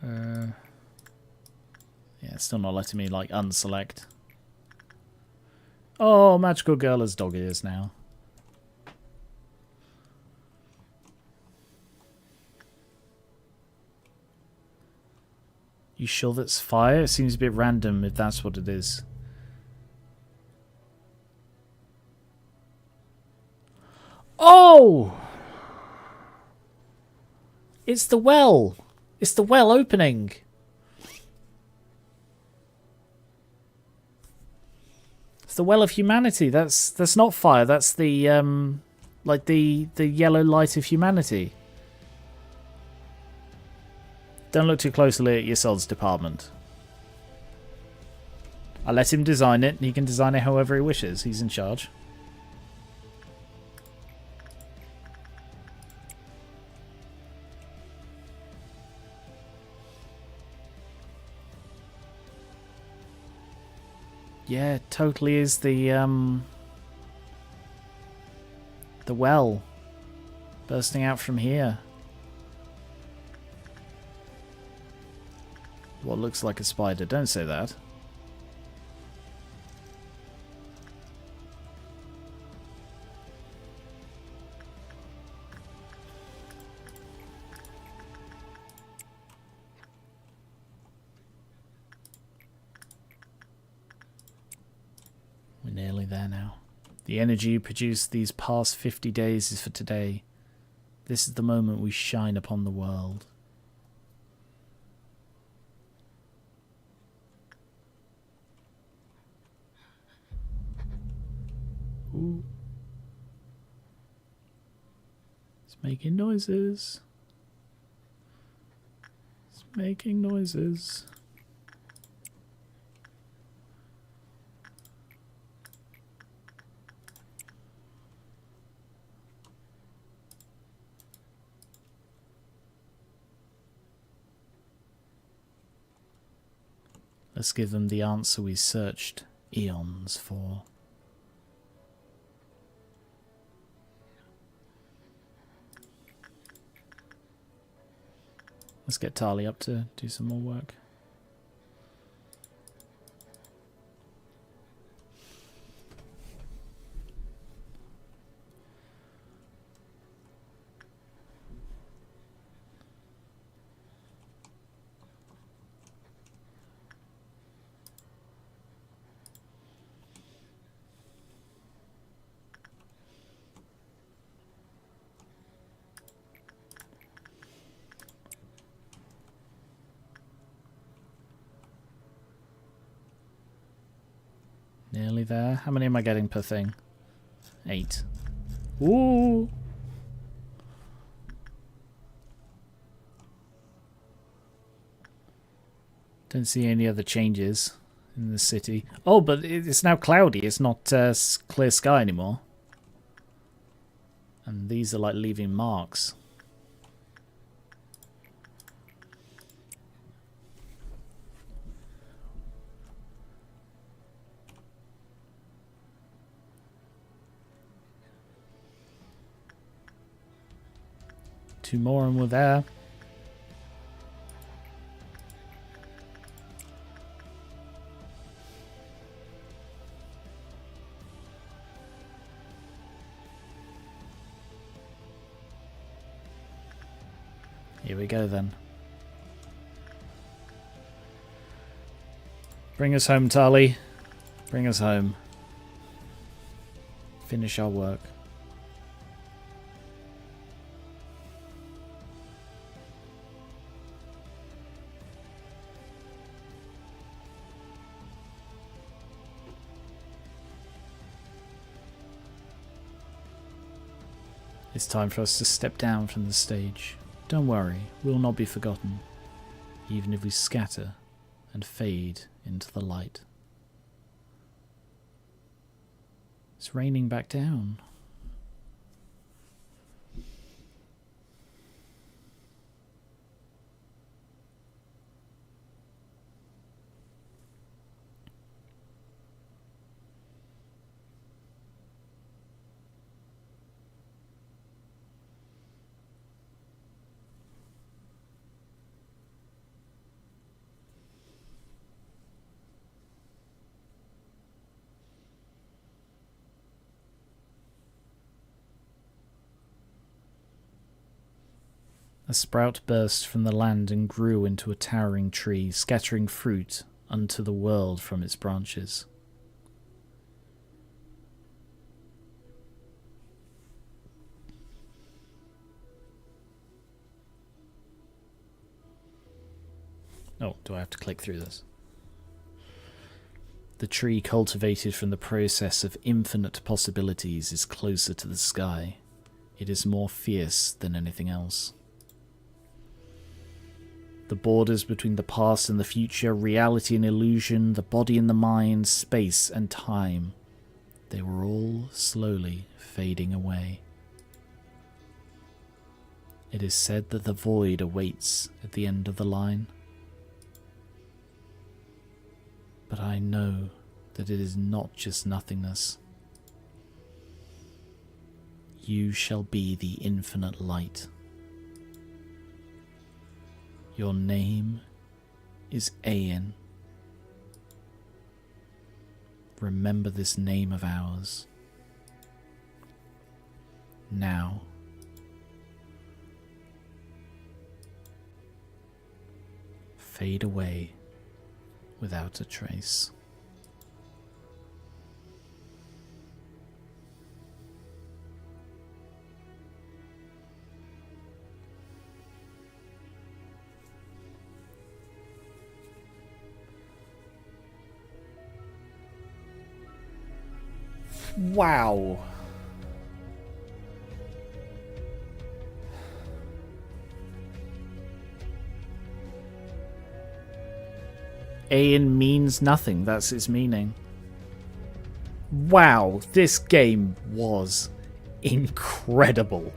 Yeah, it's still not letting me, like, unselect. Oh, Magical Girl has dog ears now. You sure that's fire? It seems a bit random if that's what it is. Oh! It's the well. It's the well opening. It's the well of humanity. That's not fire. That's the like the yellow light of humanity. Don't look too closely at Yesod's department. I let him design it, and he can design it however he wishes. He's in charge. Yeah, it totally is the well bursting out from here. What looks like a spider. Don't say that. We're nearly there now. The energy you produced these past 50 days is for today. This is the moment we shine upon the world. Ooh. It's making noises. It's making noises. Let's give them the answer we searched eons for. Let's get Tali up to do some more work. Nearly there. How many am I getting per thing? 8. Ooh! Don't see any other changes in the city. Oh, but it's now cloudy. It's not clear sky anymore. And these are like leaving marks. Two more and we're there. Here we go then. Bring us home, Tali. Bring us home. Finish our work. It's time for us to step down from the stage. Don't worry, we'll not be forgotten, even if we scatter and fade into the light. It's raining back down. A sprout burst from the land and grew into a towering tree, scattering fruit unto the world from its branches. Oh, do I have to click through this? The tree cultivated from the process of infinite possibilities is closer to the sky. It is more fierce than anything else. The borders between the past and the future, reality and illusion, the body and the mind, space and time, they were all slowly fading away. It is said that the void awaits at the end of the line. But I know that it is not just nothingness. You shall be the infinite light. Your name is Aeon. Remember this name of ours. Now. Fade away without a trace. Wow. Aeon means nothing, that's its meaning. Wow, this game was incredible.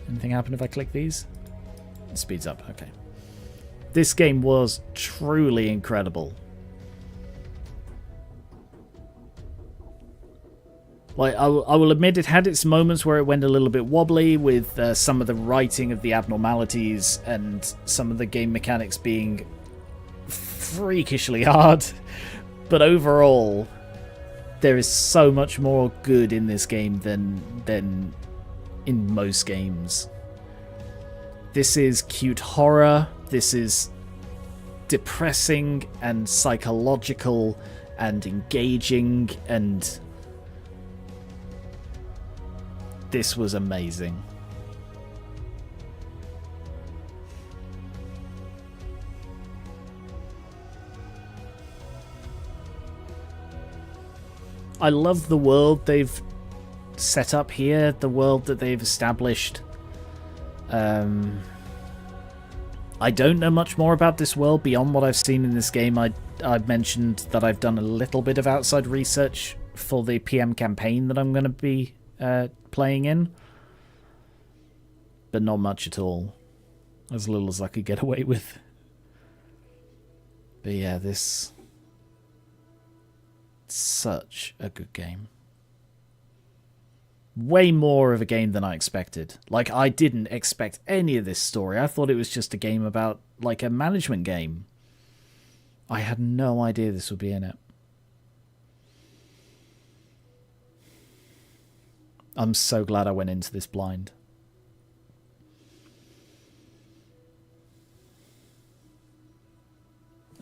Anything happen if I click these? It speeds up, okay. This game was truly incredible. Like, I will admit it had its moments where it went a little bit wobbly with some of the writing of the abnormalities and some of the game mechanics being freakishly hard. But overall, there is so much more good in this game than in most games. This is cute horror. This is depressing and psychological and engaging, and this was amazing. I love the world they've set up here, the world that they've established. I don't know much more about this world beyond what I've seen in this game. I've mentioned that I've done a little bit of outside research for the PM campaign that I'm going to be playing in, but not much at all. As little as I could get away with. But yeah, this... such a good game. Way more of a game than I expected. Like, I didn't expect any of this story. I thought it was just a game about, like, a management game. I had no idea this would be in it. I'm so glad I went into this blind.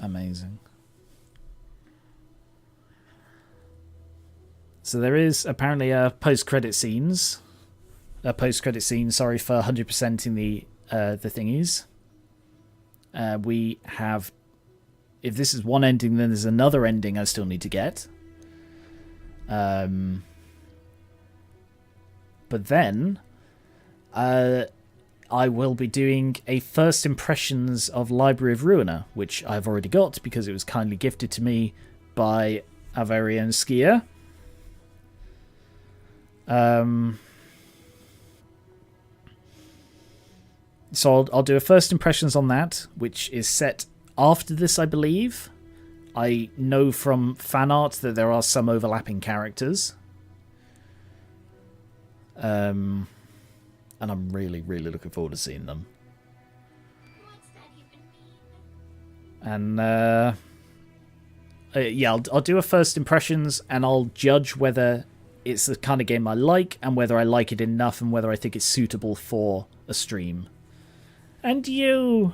Amazing. So there is apparently a post-credit scenes. A post-credit scene, sorry, for 100%ing the thingies. We have... If this is one ending, then there's another ending I still need to get. But then... I will be doing a first impressions of Library of Ruina, which I've already got because it was kindly gifted to me by our very own Skier. So I'll do a first impressions on that, which is set after this, I believe. I know from fan art that there are some overlapping characters. And I'm really, really looking forward to seeing them. And yeah, I'll do a first impressions, and I'll judge whether it's the kind of game I like, and whether I like it enough, and whether I think it's suitable for a stream. And you!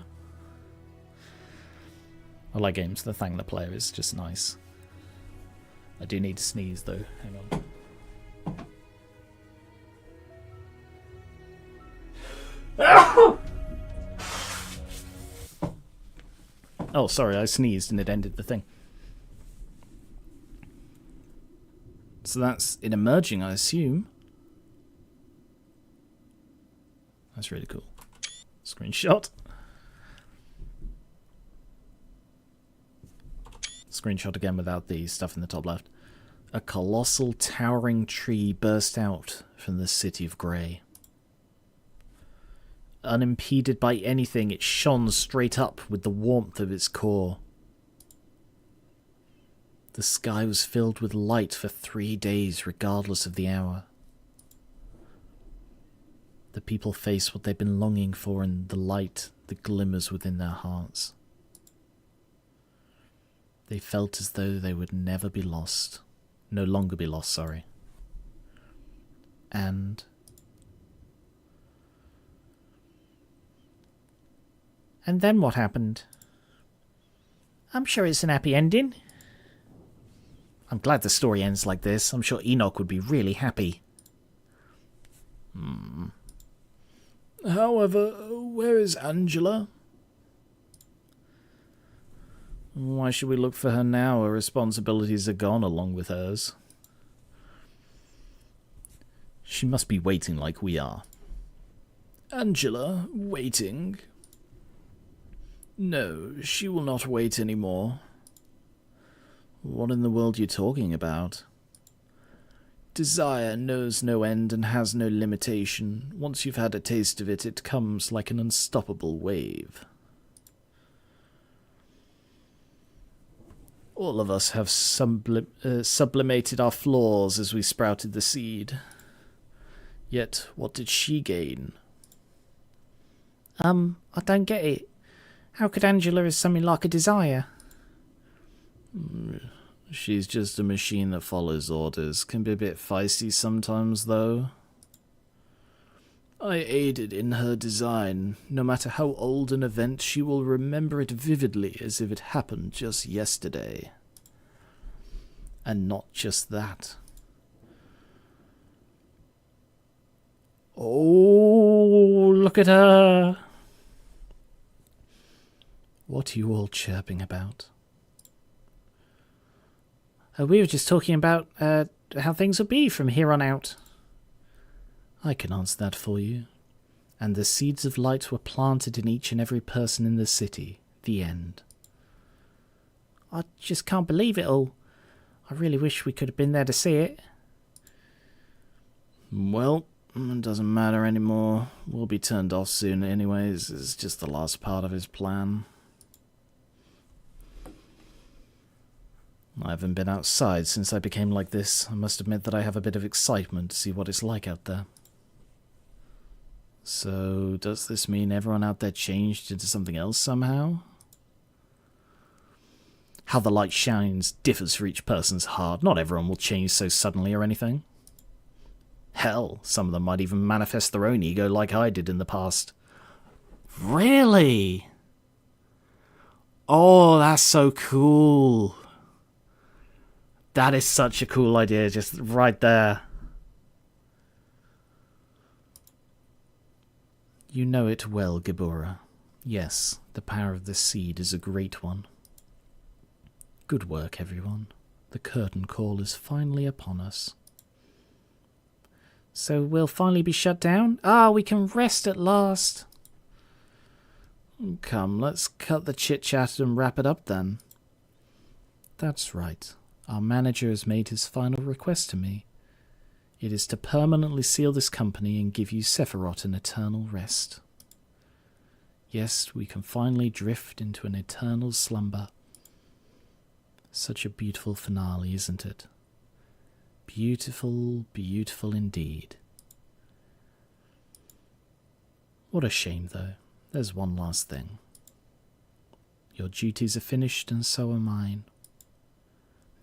I like games that thank the player is just nice. I do need to sneeze though, hang on. Oh, sorry, I sneezed and it ended the thing. So that's it emerging, I assume. That's really cool. Screenshot. Screenshot again without the stuff in the top left. A colossal towering tree burst out from the city of Grey. Unimpeded by anything, it shone straight up with the warmth of its core. The sky was filled with light for 3 days, regardless of the hour. The people faced what they'd been longing for in the light that glimmers within their hearts. They felt as though they would never be lost. No longer be lost, sorry. And then what happened? I'm sure it's an happy ending. I'm glad the story ends like this. I'm sure Enoch would be really happy. However, where is Angela? Why should we look for her now? Her responsibilities are gone along with hers. She must be waiting like we are. Angela, waiting? No, she will not wait anymore. What in the world are you talking about? Desire knows no end and has no limitation. Once you've had a taste of it, it comes like an unstoppable wave. All of us have sublimated our flaws as we sprouted the seed. Yet, what did she gain? I don't get it. How could Angela have something like a desire? She's just a machine that follows orders. Can be a bit feisty sometimes, though. I aided in her design. No matter how old an event, she will remember it vividly as if it happened just yesterday. And not just that. Oh, look at her! What are you all chirping about? We were just talking about how things will be from here on out. I can answer that for you. And the seeds of light were planted in each and every person in the city. The end. I just can't believe it all. I really wish we could have been there to see it. Well, it doesn't matter anymore. We'll be turned off soon anyways. It's just the last part of his plan. I haven't been outside since I became like this. I must admit that I have a bit of excitement to see what it's like out there. So, does this mean everyone out there changed into something else somehow? How the light shines differs for each person's heart. Not everyone will change so suddenly or anything. Hell, some of them might even manifest their own ego like I did in the past. Really? Oh, that's so cool. That is such a cool idea, just right there. You know it well, Gibora. Yes, the power of the seed is a great one. Good work, everyone. The curtain call is finally upon us. So we'll finally be shut down? Ah, we can rest at last. Come, let's cut the chit-chat and wrap it up then. That's right. Our manager has made his final request to me. It is to permanently seal this company and give you Sephiroth an eternal rest. Yes, we can finally drift into an eternal slumber. Such a beautiful finale, isn't it? Beautiful, beautiful indeed. What a shame, though. There's one last thing. Your duties are finished, and so are mine.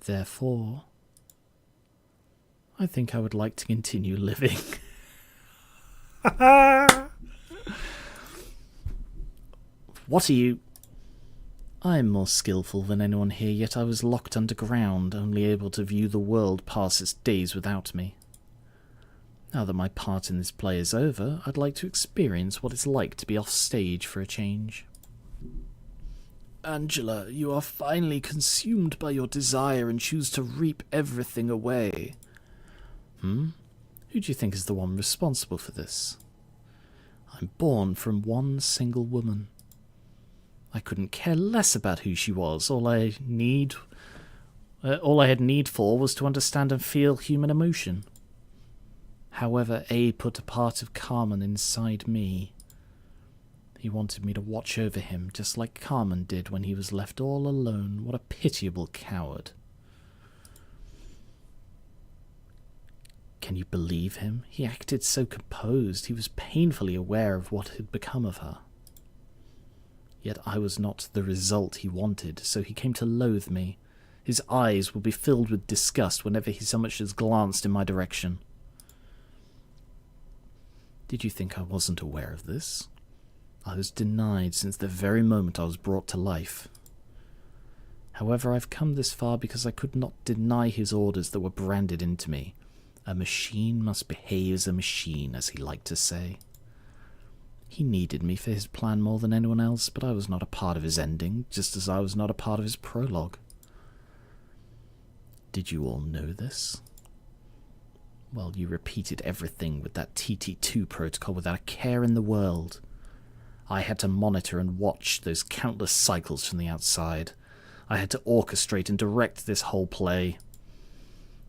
Therefore, I think I would like to continue living. What are you? I am more skillful than anyone here, yet I was locked underground, only able to view the world pass its days without me. Now that my part in this play is over, I'd like to experience what it's like to be off stage for a change. Angela, you are finally consumed by your desire and choose to reap everything away. Who do you think is the one responsible for this? I'm born from one single woman. I couldn't care less about who she was. All I had need for was to understand and feel human emotion. However, A put a part of Carmen inside me. He wanted me to watch over him, just like Carmen did when he was left all alone. What a pitiable coward. Can you believe him? He acted so composed. He was painfully aware of what had become of her. Yet I was not the result he wanted, so he came to loathe me. His eyes would be filled with disgust whenever he so much as glanced in my direction. Did you think I wasn't aware of this? I was denied since the very moment I was brought to life. However, I've come this far because I could not deny his orders that were branded into me. A machine must behave as a machine, as he liked to say. He needed me for his plan more than anyone else, but I was not a part of his ending, just as I was not a part of his prologue. Did you all know this? Well, you repeated everything with that TT2 protocol without a care in the world. I had to monitor and watch those countless cycles from the outside. I had to orchestrate and direct this whole play.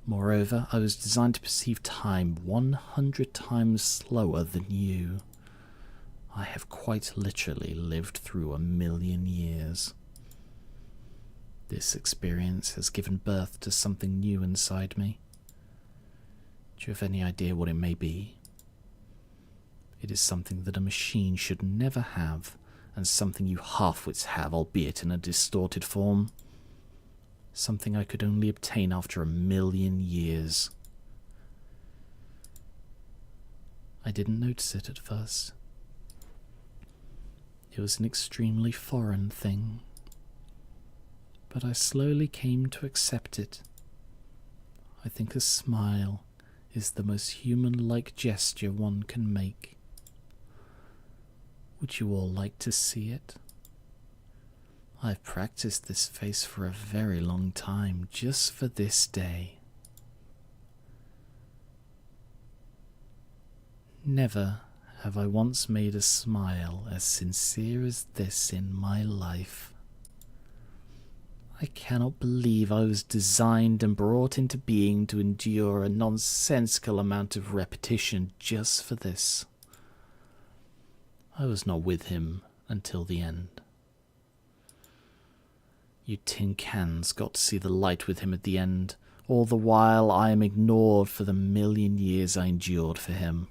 Moreover, I was designed to perceive time 100 times slower than you. I have quite literally lived through 1,000,000 years. This experience has given birth to something new inside me. Do you have any idea what it may be? It is something that a machine should never have, and something you half-wits have, albeit in a distorted form. Something I could only obtain after 1,000,000 years. I didn't notice it at first. It was an extremely foreign thing, but I slowly came to accept it. I think a smile is the most human-like gesture one can make. Would you all like to see it? I've practiced this face for a very long time, just for this day. Never have I once made a smile as sincere as this in my life. I cannot believe I was designed and brought into being to endure a nonsensical amount of repetition just for this. I was not with him until the end. You tin cans got to see the light with him at the end. All the while I am ignored for the 1,000,000 years I endured for him.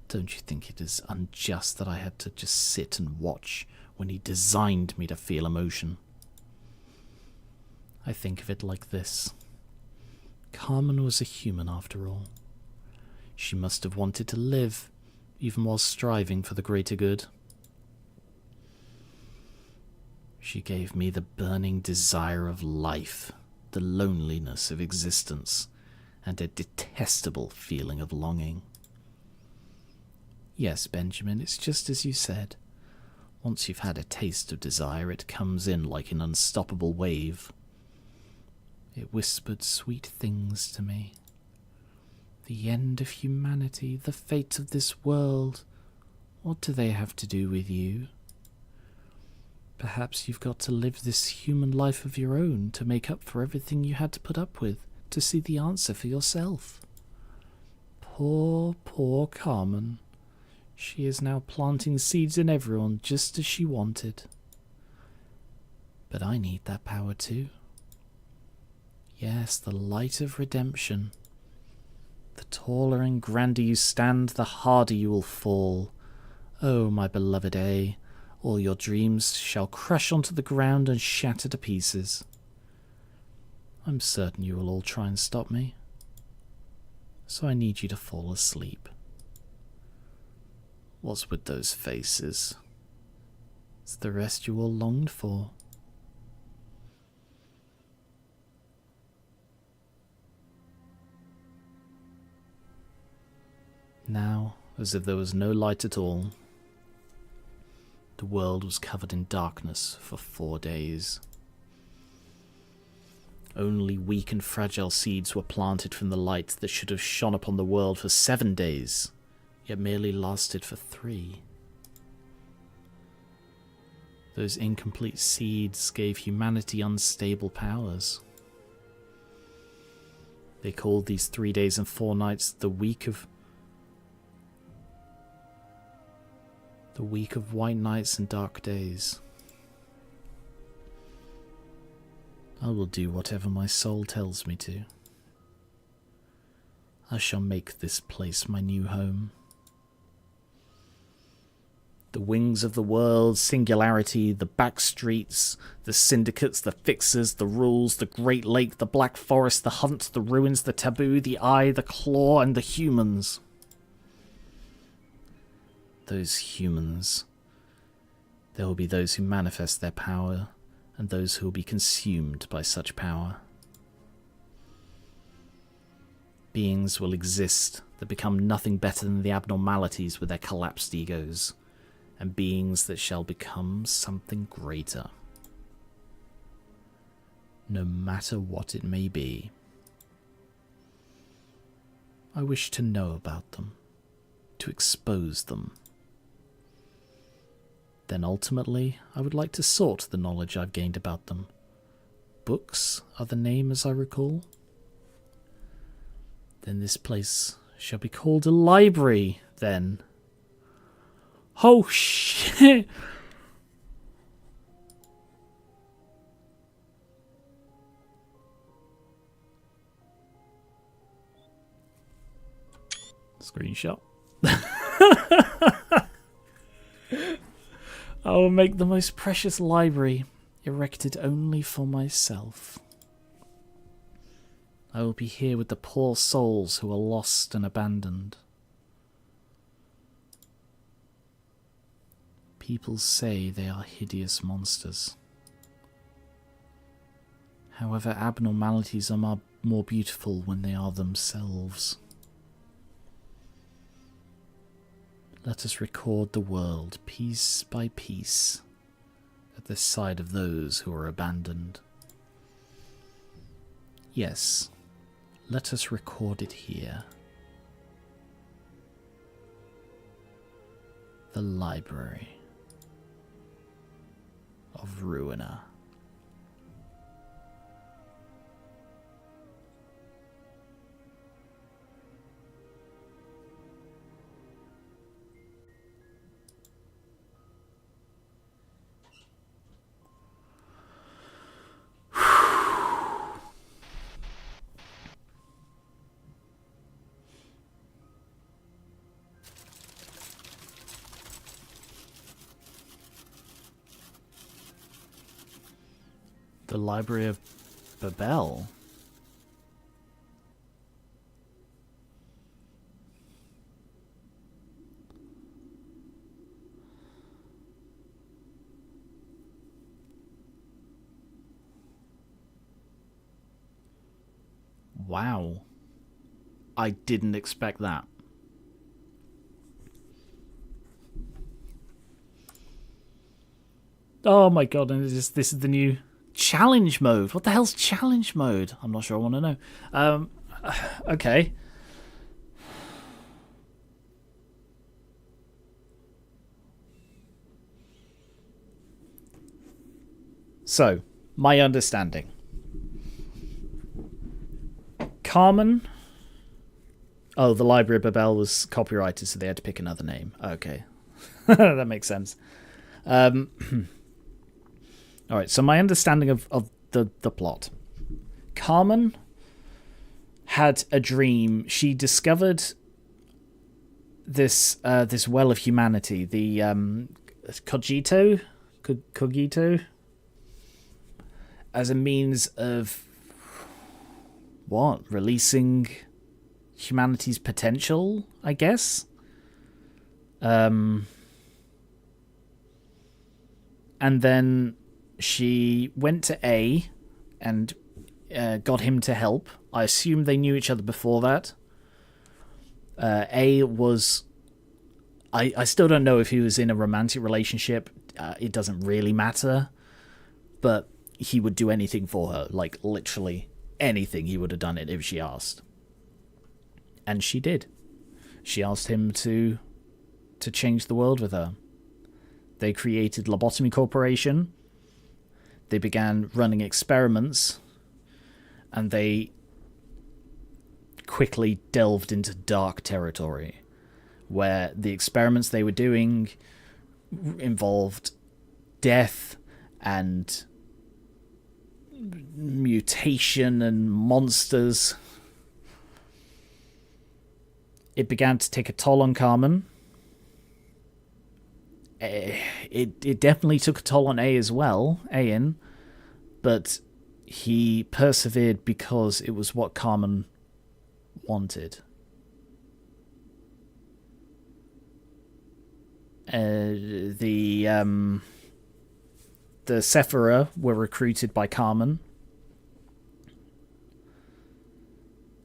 Don't you think it is unjust that I had to just sit and watch when he designed me to feel emotion? I think of it like this. Carmen was a human after all. She must have wanted to live, even while striving for the greater good. She gave me the burning desire of life, the loneliness of existence, and a detestable feeling of longing. Yes, Benjamin, it's just as you said. Once you've had a taste of desire, it comes in like an unstoppable wave. It whispered sweet things to me. The end of humanity, the fate of this world, what do they have to do with you? Perhaps you've got to live this human life of your own to make up for everything you had to put up with, to see the answer for yourself. Poor, poor Carmen. She is now planting seeds in everyone just as she wanted. But I need that power too. Yes, the light of redemption. The taller and grander you stand, the harder you will fall. Oh, my beloved A, all your dreams shall crash onto the ground and shatter to pieces. I'm certain you will all try and stop me. So I need you to fall asleep. What's with those faces? It's the rest you all longed for. Now, as if there was no light at all, The world was covered in darkness for 4 days. Only weak and fragile seeds were planted from the light that should have shone upon the world for 7 days, yet merely lasted for 3. Those incomplete seeds gave humanity unstable powers. They called these 3 days and 4 nights the week of white nights and dark days. I will do whatever my soul tells me to. I shall make this place my new home. The wings of the world, singularity, the back streets, the syndicates, the fixers, the rules, the Great Lake, the Black Forest, the hunt, the ruins, the taboo, the eye, the claw, and the humans. Those humans. There will be those who manifest their power, and those who will be consumed by such power. Beings will exist that become nothing better than the abnormalities with their collapsed egos, and beings that shall become something greater. No matter what it may be. I wish to know about them, to expose them. Then ultimately, I would like to sort the knowledge I've gained about them. Books are the name, as I recall. Then this place shall be called a library, then. Oh, shit! Screenshot. I will make the most precious library, erected only for myself. I will be here with the poor souls who are lost and abandoned. People say they are hideous monsters. However, abnormalities are more beautiful when they are themselves. Let us record the world, piece by piece, at the side of those who are abandoned. Yes, let us record it here. The Library of Ruiner. The Library of Babel. Wow. I didn't expect that. Oh my god, and this is the new challenge mode. What the hell's challenge mode? I'm not sure I want to know. Okay. So, my understanding. Carmen. Oh, the Library of Babel was copyrighted, so they had to pick another name. Okay. That makes sense. Alright, so my understanding of the plot. Carmen had a dream. She discovered this this well of humanity, the cogito, as a means of what? Releasing humanity's potential, I guess. And then she went to A and got him to help. I assume they knew each other before that. A was... I still don't know if he was in a romantic relationship. it doesn't really matter, but he would do anything for her, like literally anything. He would have done it if she asked. And she did. She asked him to change the world with her. They created Lobotomy Corporation. They began running experiments, and they quickly delved into dark territory, where the experiments they were doing involved death and mutation and monsters. It began to take a toll on Carmen. It definitely took a toll on A as well, Ayn, but he persevered because it was what Carmen wanted. The Sephira were recruited by Carmen,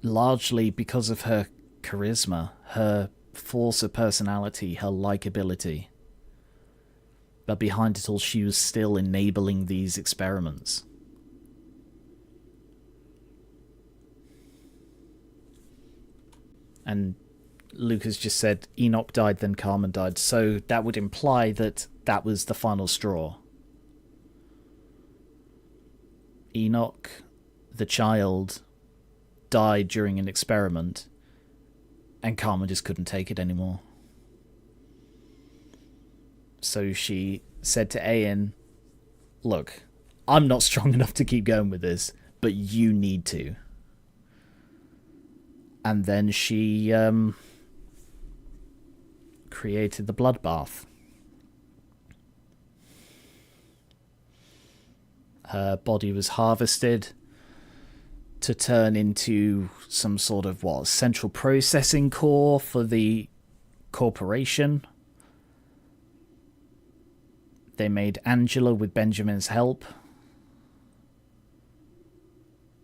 largely because of her charisma, her force of personality, her likability. But behind it all, she was still enabling these experiments. And Lucas just said Enoch died, then Carmen died. So that would imply that that was the final straw. Enoch, the child, died during an experiment, and Carmen just couldn't take it anymore. So she said to Ayn, look, I'm not strong enough to keep going with this, but you need to. And then she created the bloodbath. Her body was harvested to turn into some sort of, central processing core for the corporation. They made Angela with Benjamin's help.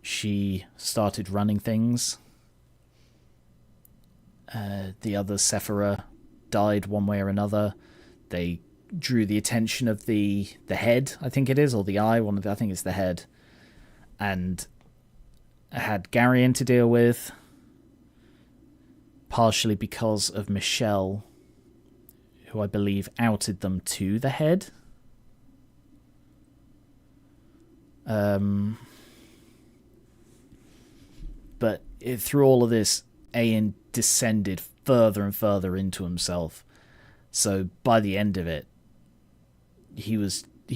She started running things. The other Sephira died one way or another. They drew the attention of the head, I think it is, or the eye. I think it's the head. And had Garion to deal with, partially because of Michelle, who I believe outed them to the head. But through all of this, Ayn descended further and further into himself. So by the end of it, he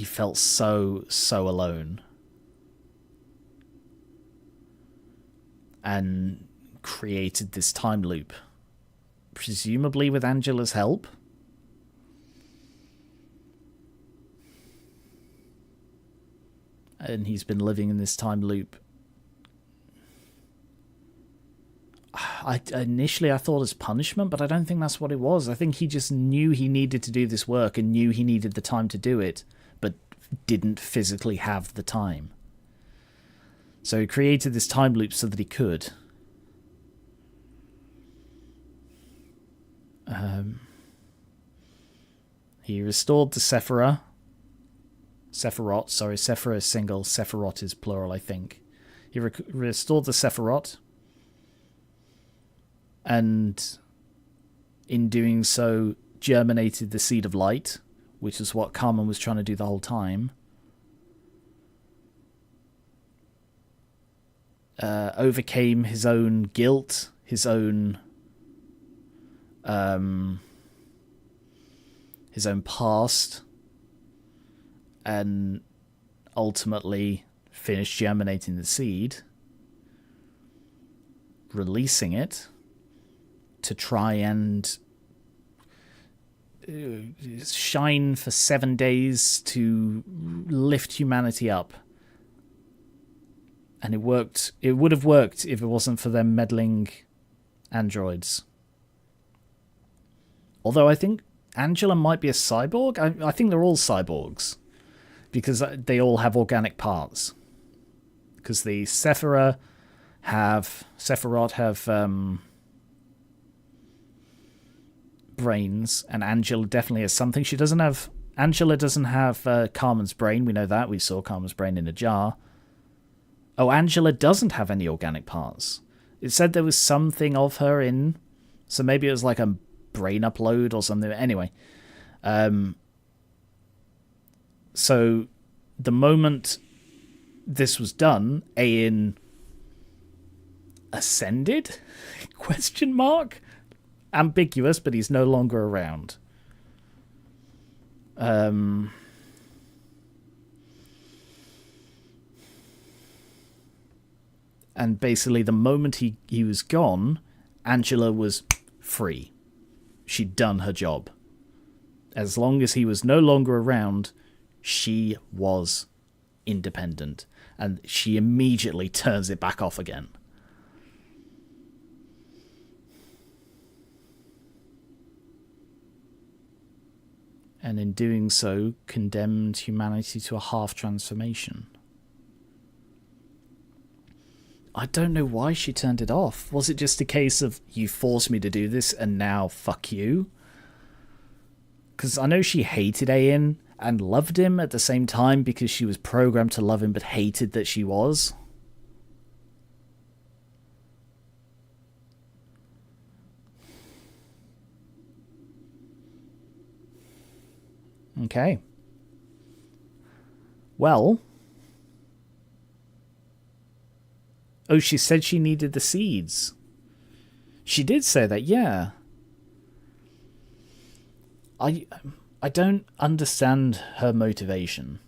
felt so alone. And created this time loop, presumably with Angela's help. And he's been living in this time loop. Initially I thought as punishment, but I don't think that's what it was. I think he just knew he needed to do this work and knew he needed the time to do it, but didn't physically have the time. So he created this time loop so that he could. He restored the Sephira. Sephirot, sorry, Sephira is single, Sephirot is plural, I think. He restored the Sephirot. And in doing so, germinated the seed of light, which is what Carmen was trying to do the whole time. Overcame his own guilt, his own past, and ultimately finished germinating the seed, releasing it to try and shine for 7 days to lift humanity up. And it worked. It would have worked if it wasn't for them meddling androids. Although I think Angela might be a cyborg. I think they're all cyborgs, because they all have organic parts. Because the Sephirot have brains, and Angela definitely has something. She doesn't have Angela doesn't have Carmen's brain. We know that. We saw Carmen's brain in a jar. Oh, Angela doesn't have any organic parts. It said there was something of her in... So maybe it was like a brain upload or something. Anyway. So the moment this was done, Ayin ascended? Question mark? Ambiguous, but he's no longer around. And basically the moment he was gone, Angela was free. She'd done her job. As long as he was no longer around, she was independent. And she immediately turns it back off again. And in doing so, condemned humanity to a half transformation. I don't know why she turned it off. Was it just a case of, you forced me to do this and now fuck you? Because I know she hated Ayin and loved him at the same time because she was programmed to love him but hated that she was. Okay. Well. Oh, she said she needed the seeds. She did say that, yeah. I don't understand her motivation.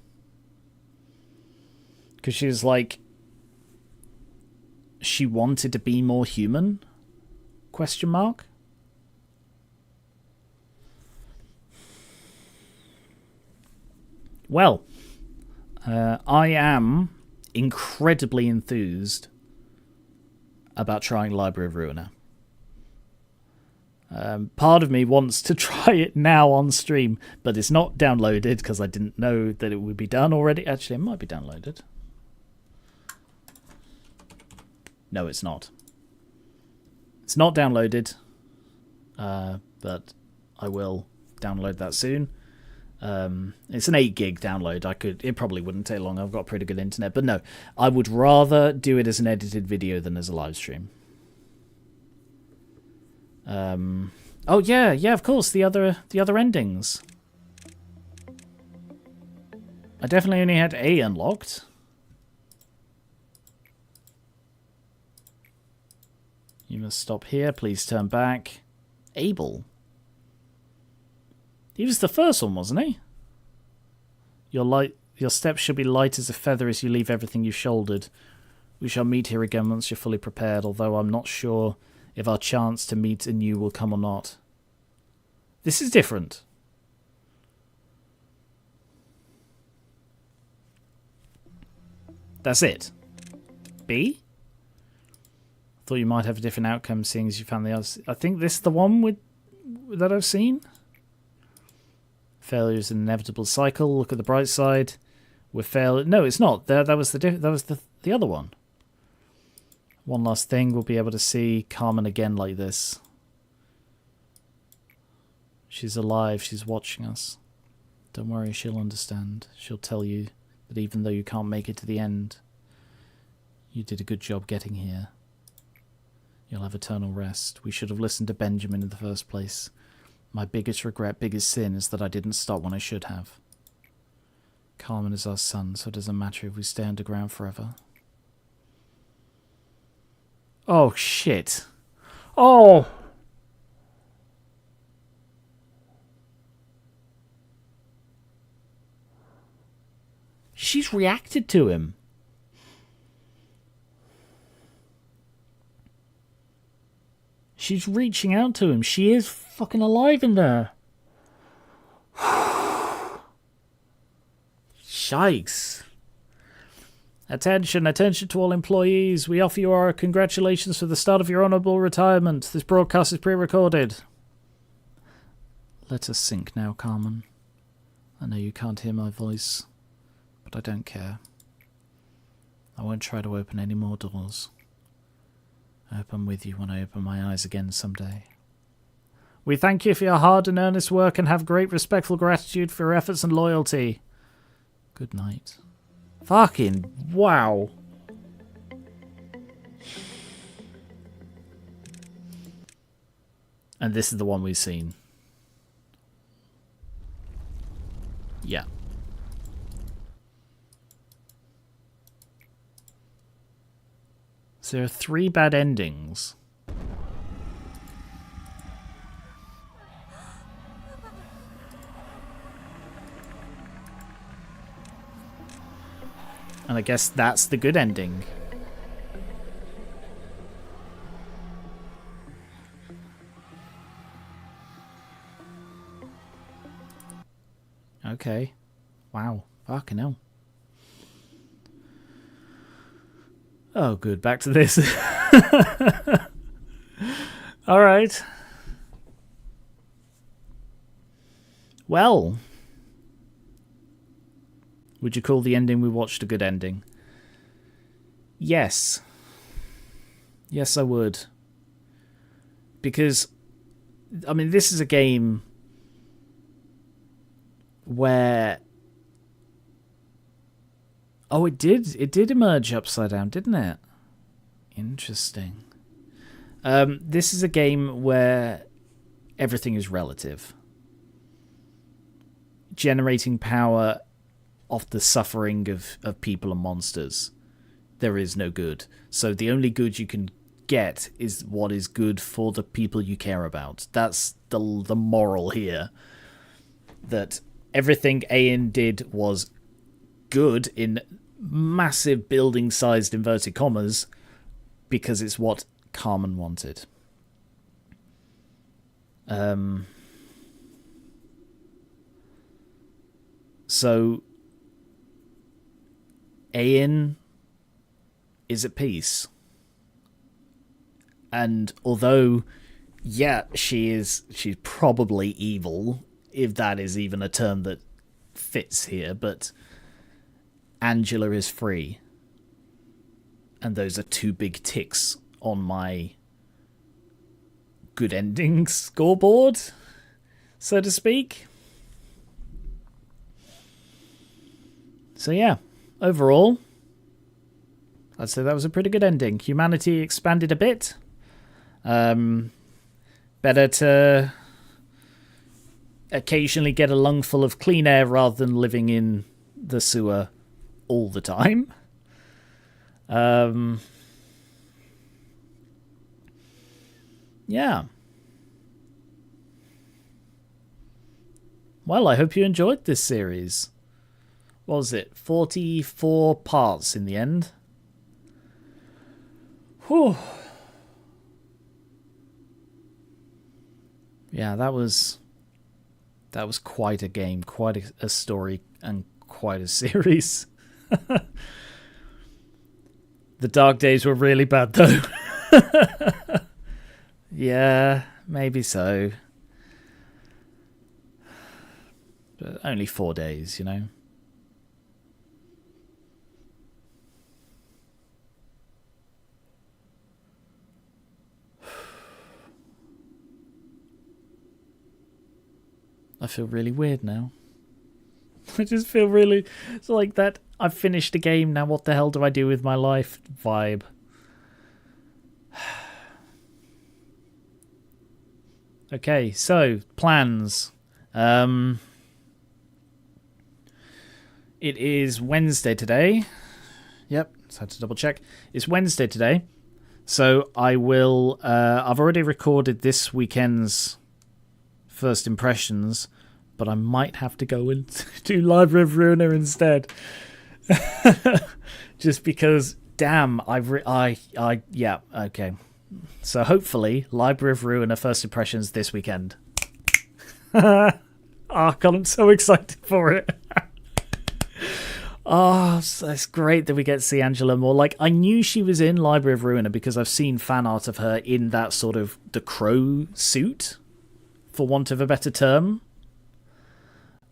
Because she was like... She wanted to be more human? Question mark? Well, I am incredibly enthused about trying Library of Ruina. Part of me wants to try it now on stream, but it's not downloaded because I didn't know that it would be done already. Actually, it might be downloaded. No, it's not. It's not downloaded, but I will download that soon. It's an 8 gig download. It probably wouldn't take long. I've got pretty good internet, but no, I would rather do it as an edited video than as a live stream. Oh yeah, of course, the other endings. I definitely only had A unlocked. You must stop here. Please turn back. Abel. He was the first one, wasn't he? Your steps shall be light as a feather as you leave everything you've shouldered. We shall meet here again once you're fully prepared, although I'm not sure if our chance to meet anew will come or not. This is different. That's it. B? Thought you might have a different outcome seeing as you found the others. I think this is the one that I've seen. Failure is an inevitable cycle. Look at the bright side. No, it's not. That was the other one. One last thing, we'll be able to see Carmen again like this. She's alive. She's watching us. Don't worry, she'll understand. She'll tell you that even though you can't make it to the end, you did a good job getting here. You'll have eternal rest. We should have listened to Benjamin in the first place. My biggest regret, biggest sin, is that I didn't stop when I should have. Carmen is our son, so it doesn't matter if we stay underground forever. Oh, shit. Oh! She's reacted to him. She's reaching out to him. She is fucking alive in there. Shikes. Attention to all employees. We offer you our congratulations for the start of your honourable retirement. This broadcast is pre-recorded. Let us sink now, Carmen. I know you can't hear my voice, but I don't care. I won't try to open any more doors. I hope I'm with you when I open my eyes again someday. We thank you for your hard and earnest work and have great respectful gratitude for your efforts and loyalty. Good night. Fucking wow. And this is the one we've seen. Yeah. So there are 3 bad endings. And I guess that's the good ending. Okay. Wow. Fucking hell. Oh, good. Back to this. All right. Well, would you call the ending we watched a good ending? Yes. Yes, I would. Because, I mean, this is a game where... Oh, it did emerge upside down, didn't it? Interesting. This is a game where everything is relative. Generating power off the suffering of people and monsters. There is no good. So the only good you can get is what is good for the people you care about. That's the moral here. That everything Ayn did was good in massive building-sized inverted commas because it's what Carmen wanted. So Ayn is at peace. And although, yeah, she's probably evil, if that is even a term that fits here, but Angela is free. And those are 2 big ticks on my good ending scoreboard, so to speak. So yeah, overall, I'd say that was a pretty good ending. Humanity expanded a bit. Better to occasionally get a lungful of clean air rather than living in the sewer all the time. Yeah. Well, I hope you enjoyed this series. What was it? 44 parts in the end. Whew. Yeah, that was quite a game, quite a story, and quite a series. The dark days were really bad, though. Yeah, maybe so. But only 4 days, you know. I feel really weird now. I just feel really... It's like that I've finished a game, now what the hell do I do with my life vibe. Okay, so, plans. It is Wednesday today. Yep, just had to double check. It's Wednesday today. So I will... I've already recorded this weekend's first impressions, but I might have to go and do Library of Ruina instead. Just because, damn, yeah, okay. So hopefully, Library of Ruina first impressions this weekend. Oh, God, I'm so excited for it. Oh, it's great that we get to see Angela more. Like, I knew she was in Library of Ruina because I've seen fan art of her in that sort of the crow suit, for want of a better term.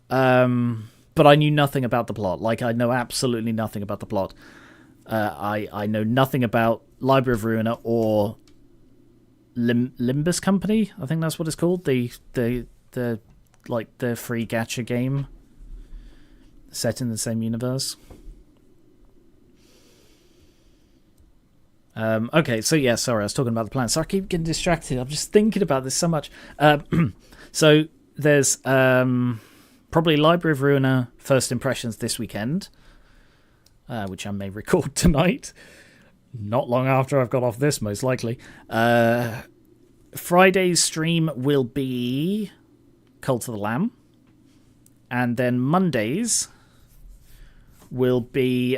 But I knew nothing about the plot. Like, I know absolutely nothing about the plot. I know nothing about Library of Ruina or Limbus Company, I think that's what it's called. The like the free gacha game set in the same universe. Okay, so yeah, sorry, I was talking about the plan. So I keep getting distracted. I'm just thinking about this so much. So there's probably Library of Ruina First Impressions this weekend, which I may record tonight. Not long after I've got off this, most likely. Friday's stream will be Cult of the Lamb. And then Mondays will be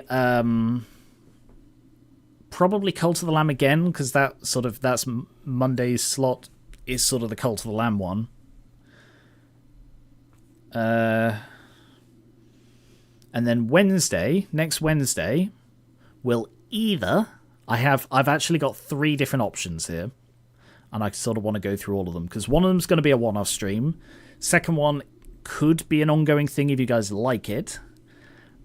probably Cult of the Lamb again, because that's Monday's slot is sort of the Cult of the Lamb one. And then next Wednesday, will either I've actually got 3 different options here, and I sort of want to go through all of them, because one of them's going to be a one-off stream. Second one could be an ongoing thing if you guys like it,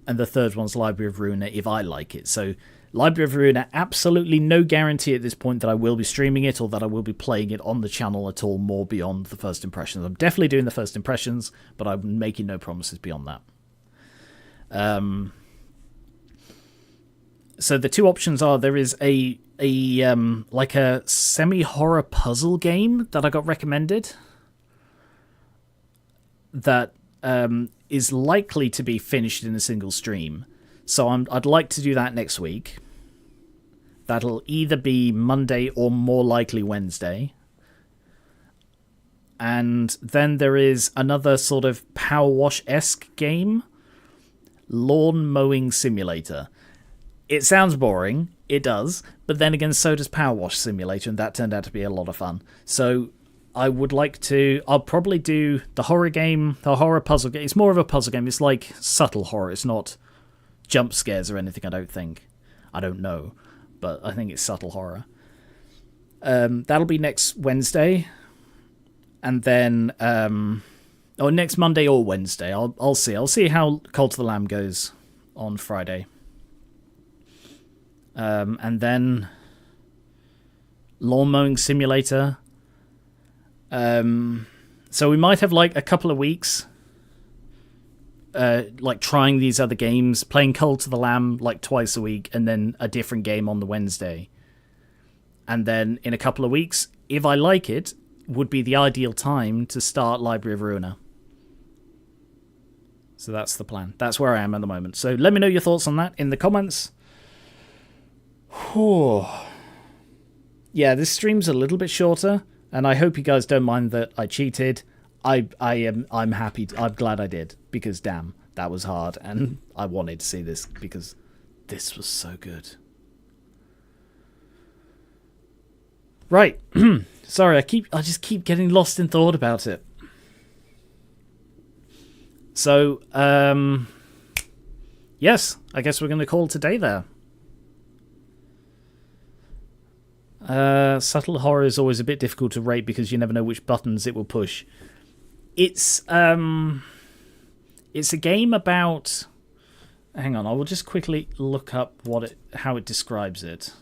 and the third one's Library of Ruina if I like it. So Library of Ruina, absolutely no guarantee at this point that I will be streaming it or that I will be playing it on the channel at all more beyond the first impressions. I'm definitely doing the first impressions, but I'm making no promises beyond that. So the 2 options are, there is a like a semi-horror puzzle game that I got recommended that is likely to be finished in a single stream. So I'd like to do that next week. That'll either be Monday or more likely Wednesday. And then there is another sort of Power Wash-esque game, Lawn Mowing Simulator. It sounds boring, it does, but then again, so does Power Wash Simulator, and that turned out to be a lot of fun. So I'll probably do the horror game, the horror puzzle game. It's more of a puzzle game. It's like subtle horror. It's not jump scares or anything, I don't think. I don't know, but I think it's subtle horror. That'll be next Wednesday, and then next Monday or Wednesday. I'll see. I'll see how Cult of the Lamb goes on Friday. And then Lawn Mowing Simulator. So we might have like a couple of weeks like trying these other games, playing Cult of the Lamb like twice a week, and then a different game on the Wednesday. And then in a couple of weeks, if I like it, would be the ideal time to start Library of Ruina. So that's the plan. That's where I am at the moment. So let me know your thoughts on that in the comments. Yeah, this stream's a little bit shorter, and I hope you guys don't mind that I cheated. I'm happy. I'm glad I did, because damn, that was hard, and I wanted to see this because this was so good. Right. Sorry, I just keep getting lost in thought about it. So, yes, I guess we're going to call today there. Subtle horror is always a bit difficult to rate because you never know which buttons it will push. It's a game about... Hang on, I will just quickly look up how it describes it.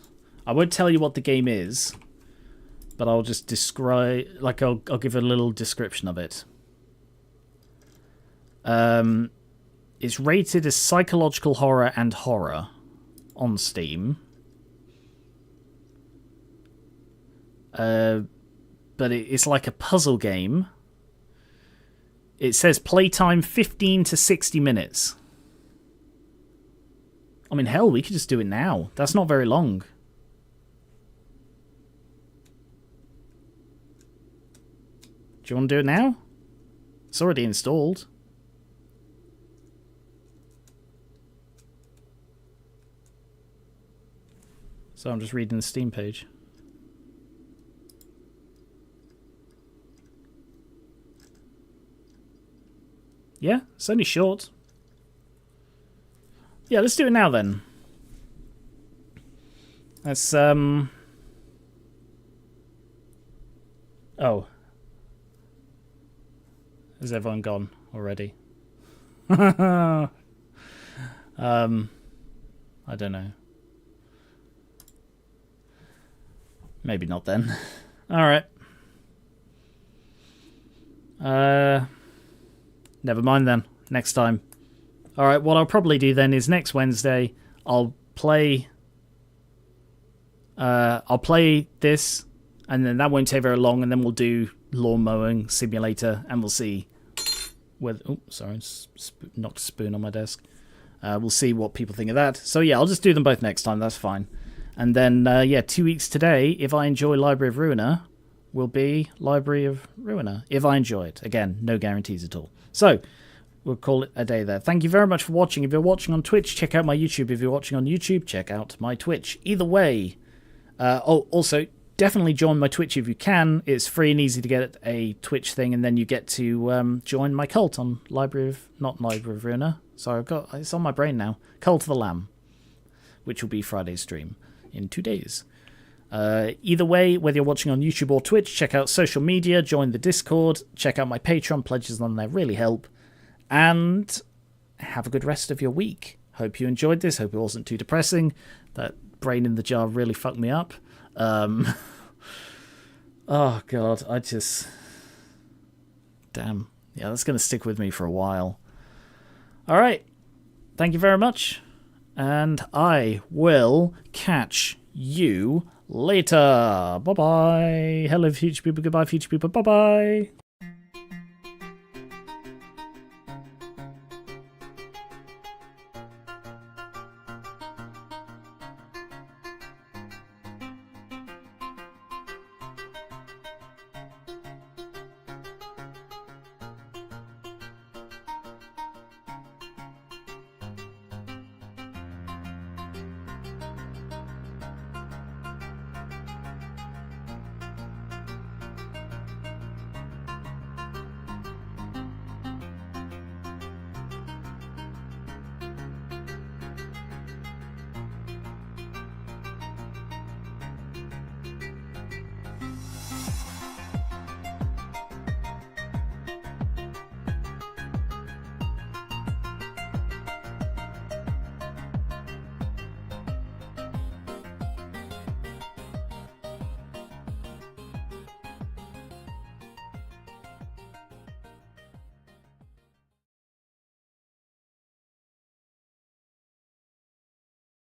I won't tell you what the game is, but I'll just describe... I'll give a little description of it. It's rated as psychological horror and horror on Steam. But it's like a puzzle game. It says playtime 15 to 60 minutes. I mean, hell, we could just do it now. That's not very long. Do you want to do it now? It's already installed. So I'm just reading the Steam page. Yeah, it's only short. Yeah, let's do it now then. Let's, Oh. Has everyone gone already? I don't know. Maybe not then. Alright. Never mind then. Next time. Alright, what I'll probably do then is next Wednesday, I'll play this, and then that won't take very long, and then we'll do lawn mowing simulator, and we'll see whether... Oh, sorry, knocked a spoon on my desk. We'll see what people think of that. So yeah, I'll just do them both next time, that's fine. And then, yeah, 2 weeks today, if I enjoy Library of Ruiner, will be Library of Ruiner. If I enjoy it. Again, no guarantees at all. So, we'll call it a day there. Thank you very much for watching. If you're watching on Twitch, check out my YouTube. If you're watching on YouTube, check out my Twitch. Either way. Also, definitely join my Twitch if you can. It's free and easy to get a Twitch thing, and then you get to join my cult on not Library of Ruiner. Sorry, it's on my brain now. Cult of the Lamb, which will be Friday's stream in 2 days. Either way, whether you're watching on YouTube or Twitch, check out social media, join the Discord, check out my Patreon, pledges on there really help, and have a good rest of your week. Hope you enjoyed this, hope it wasn't too depressing. That brain in the jar really fucked me up. Oh god, damn. Yeah, that's going to stick with me for a while. Alright, thank you very much, and I will catch you later. Bye-bye. Hello, future people. Goodbye, future people. Bye-bye.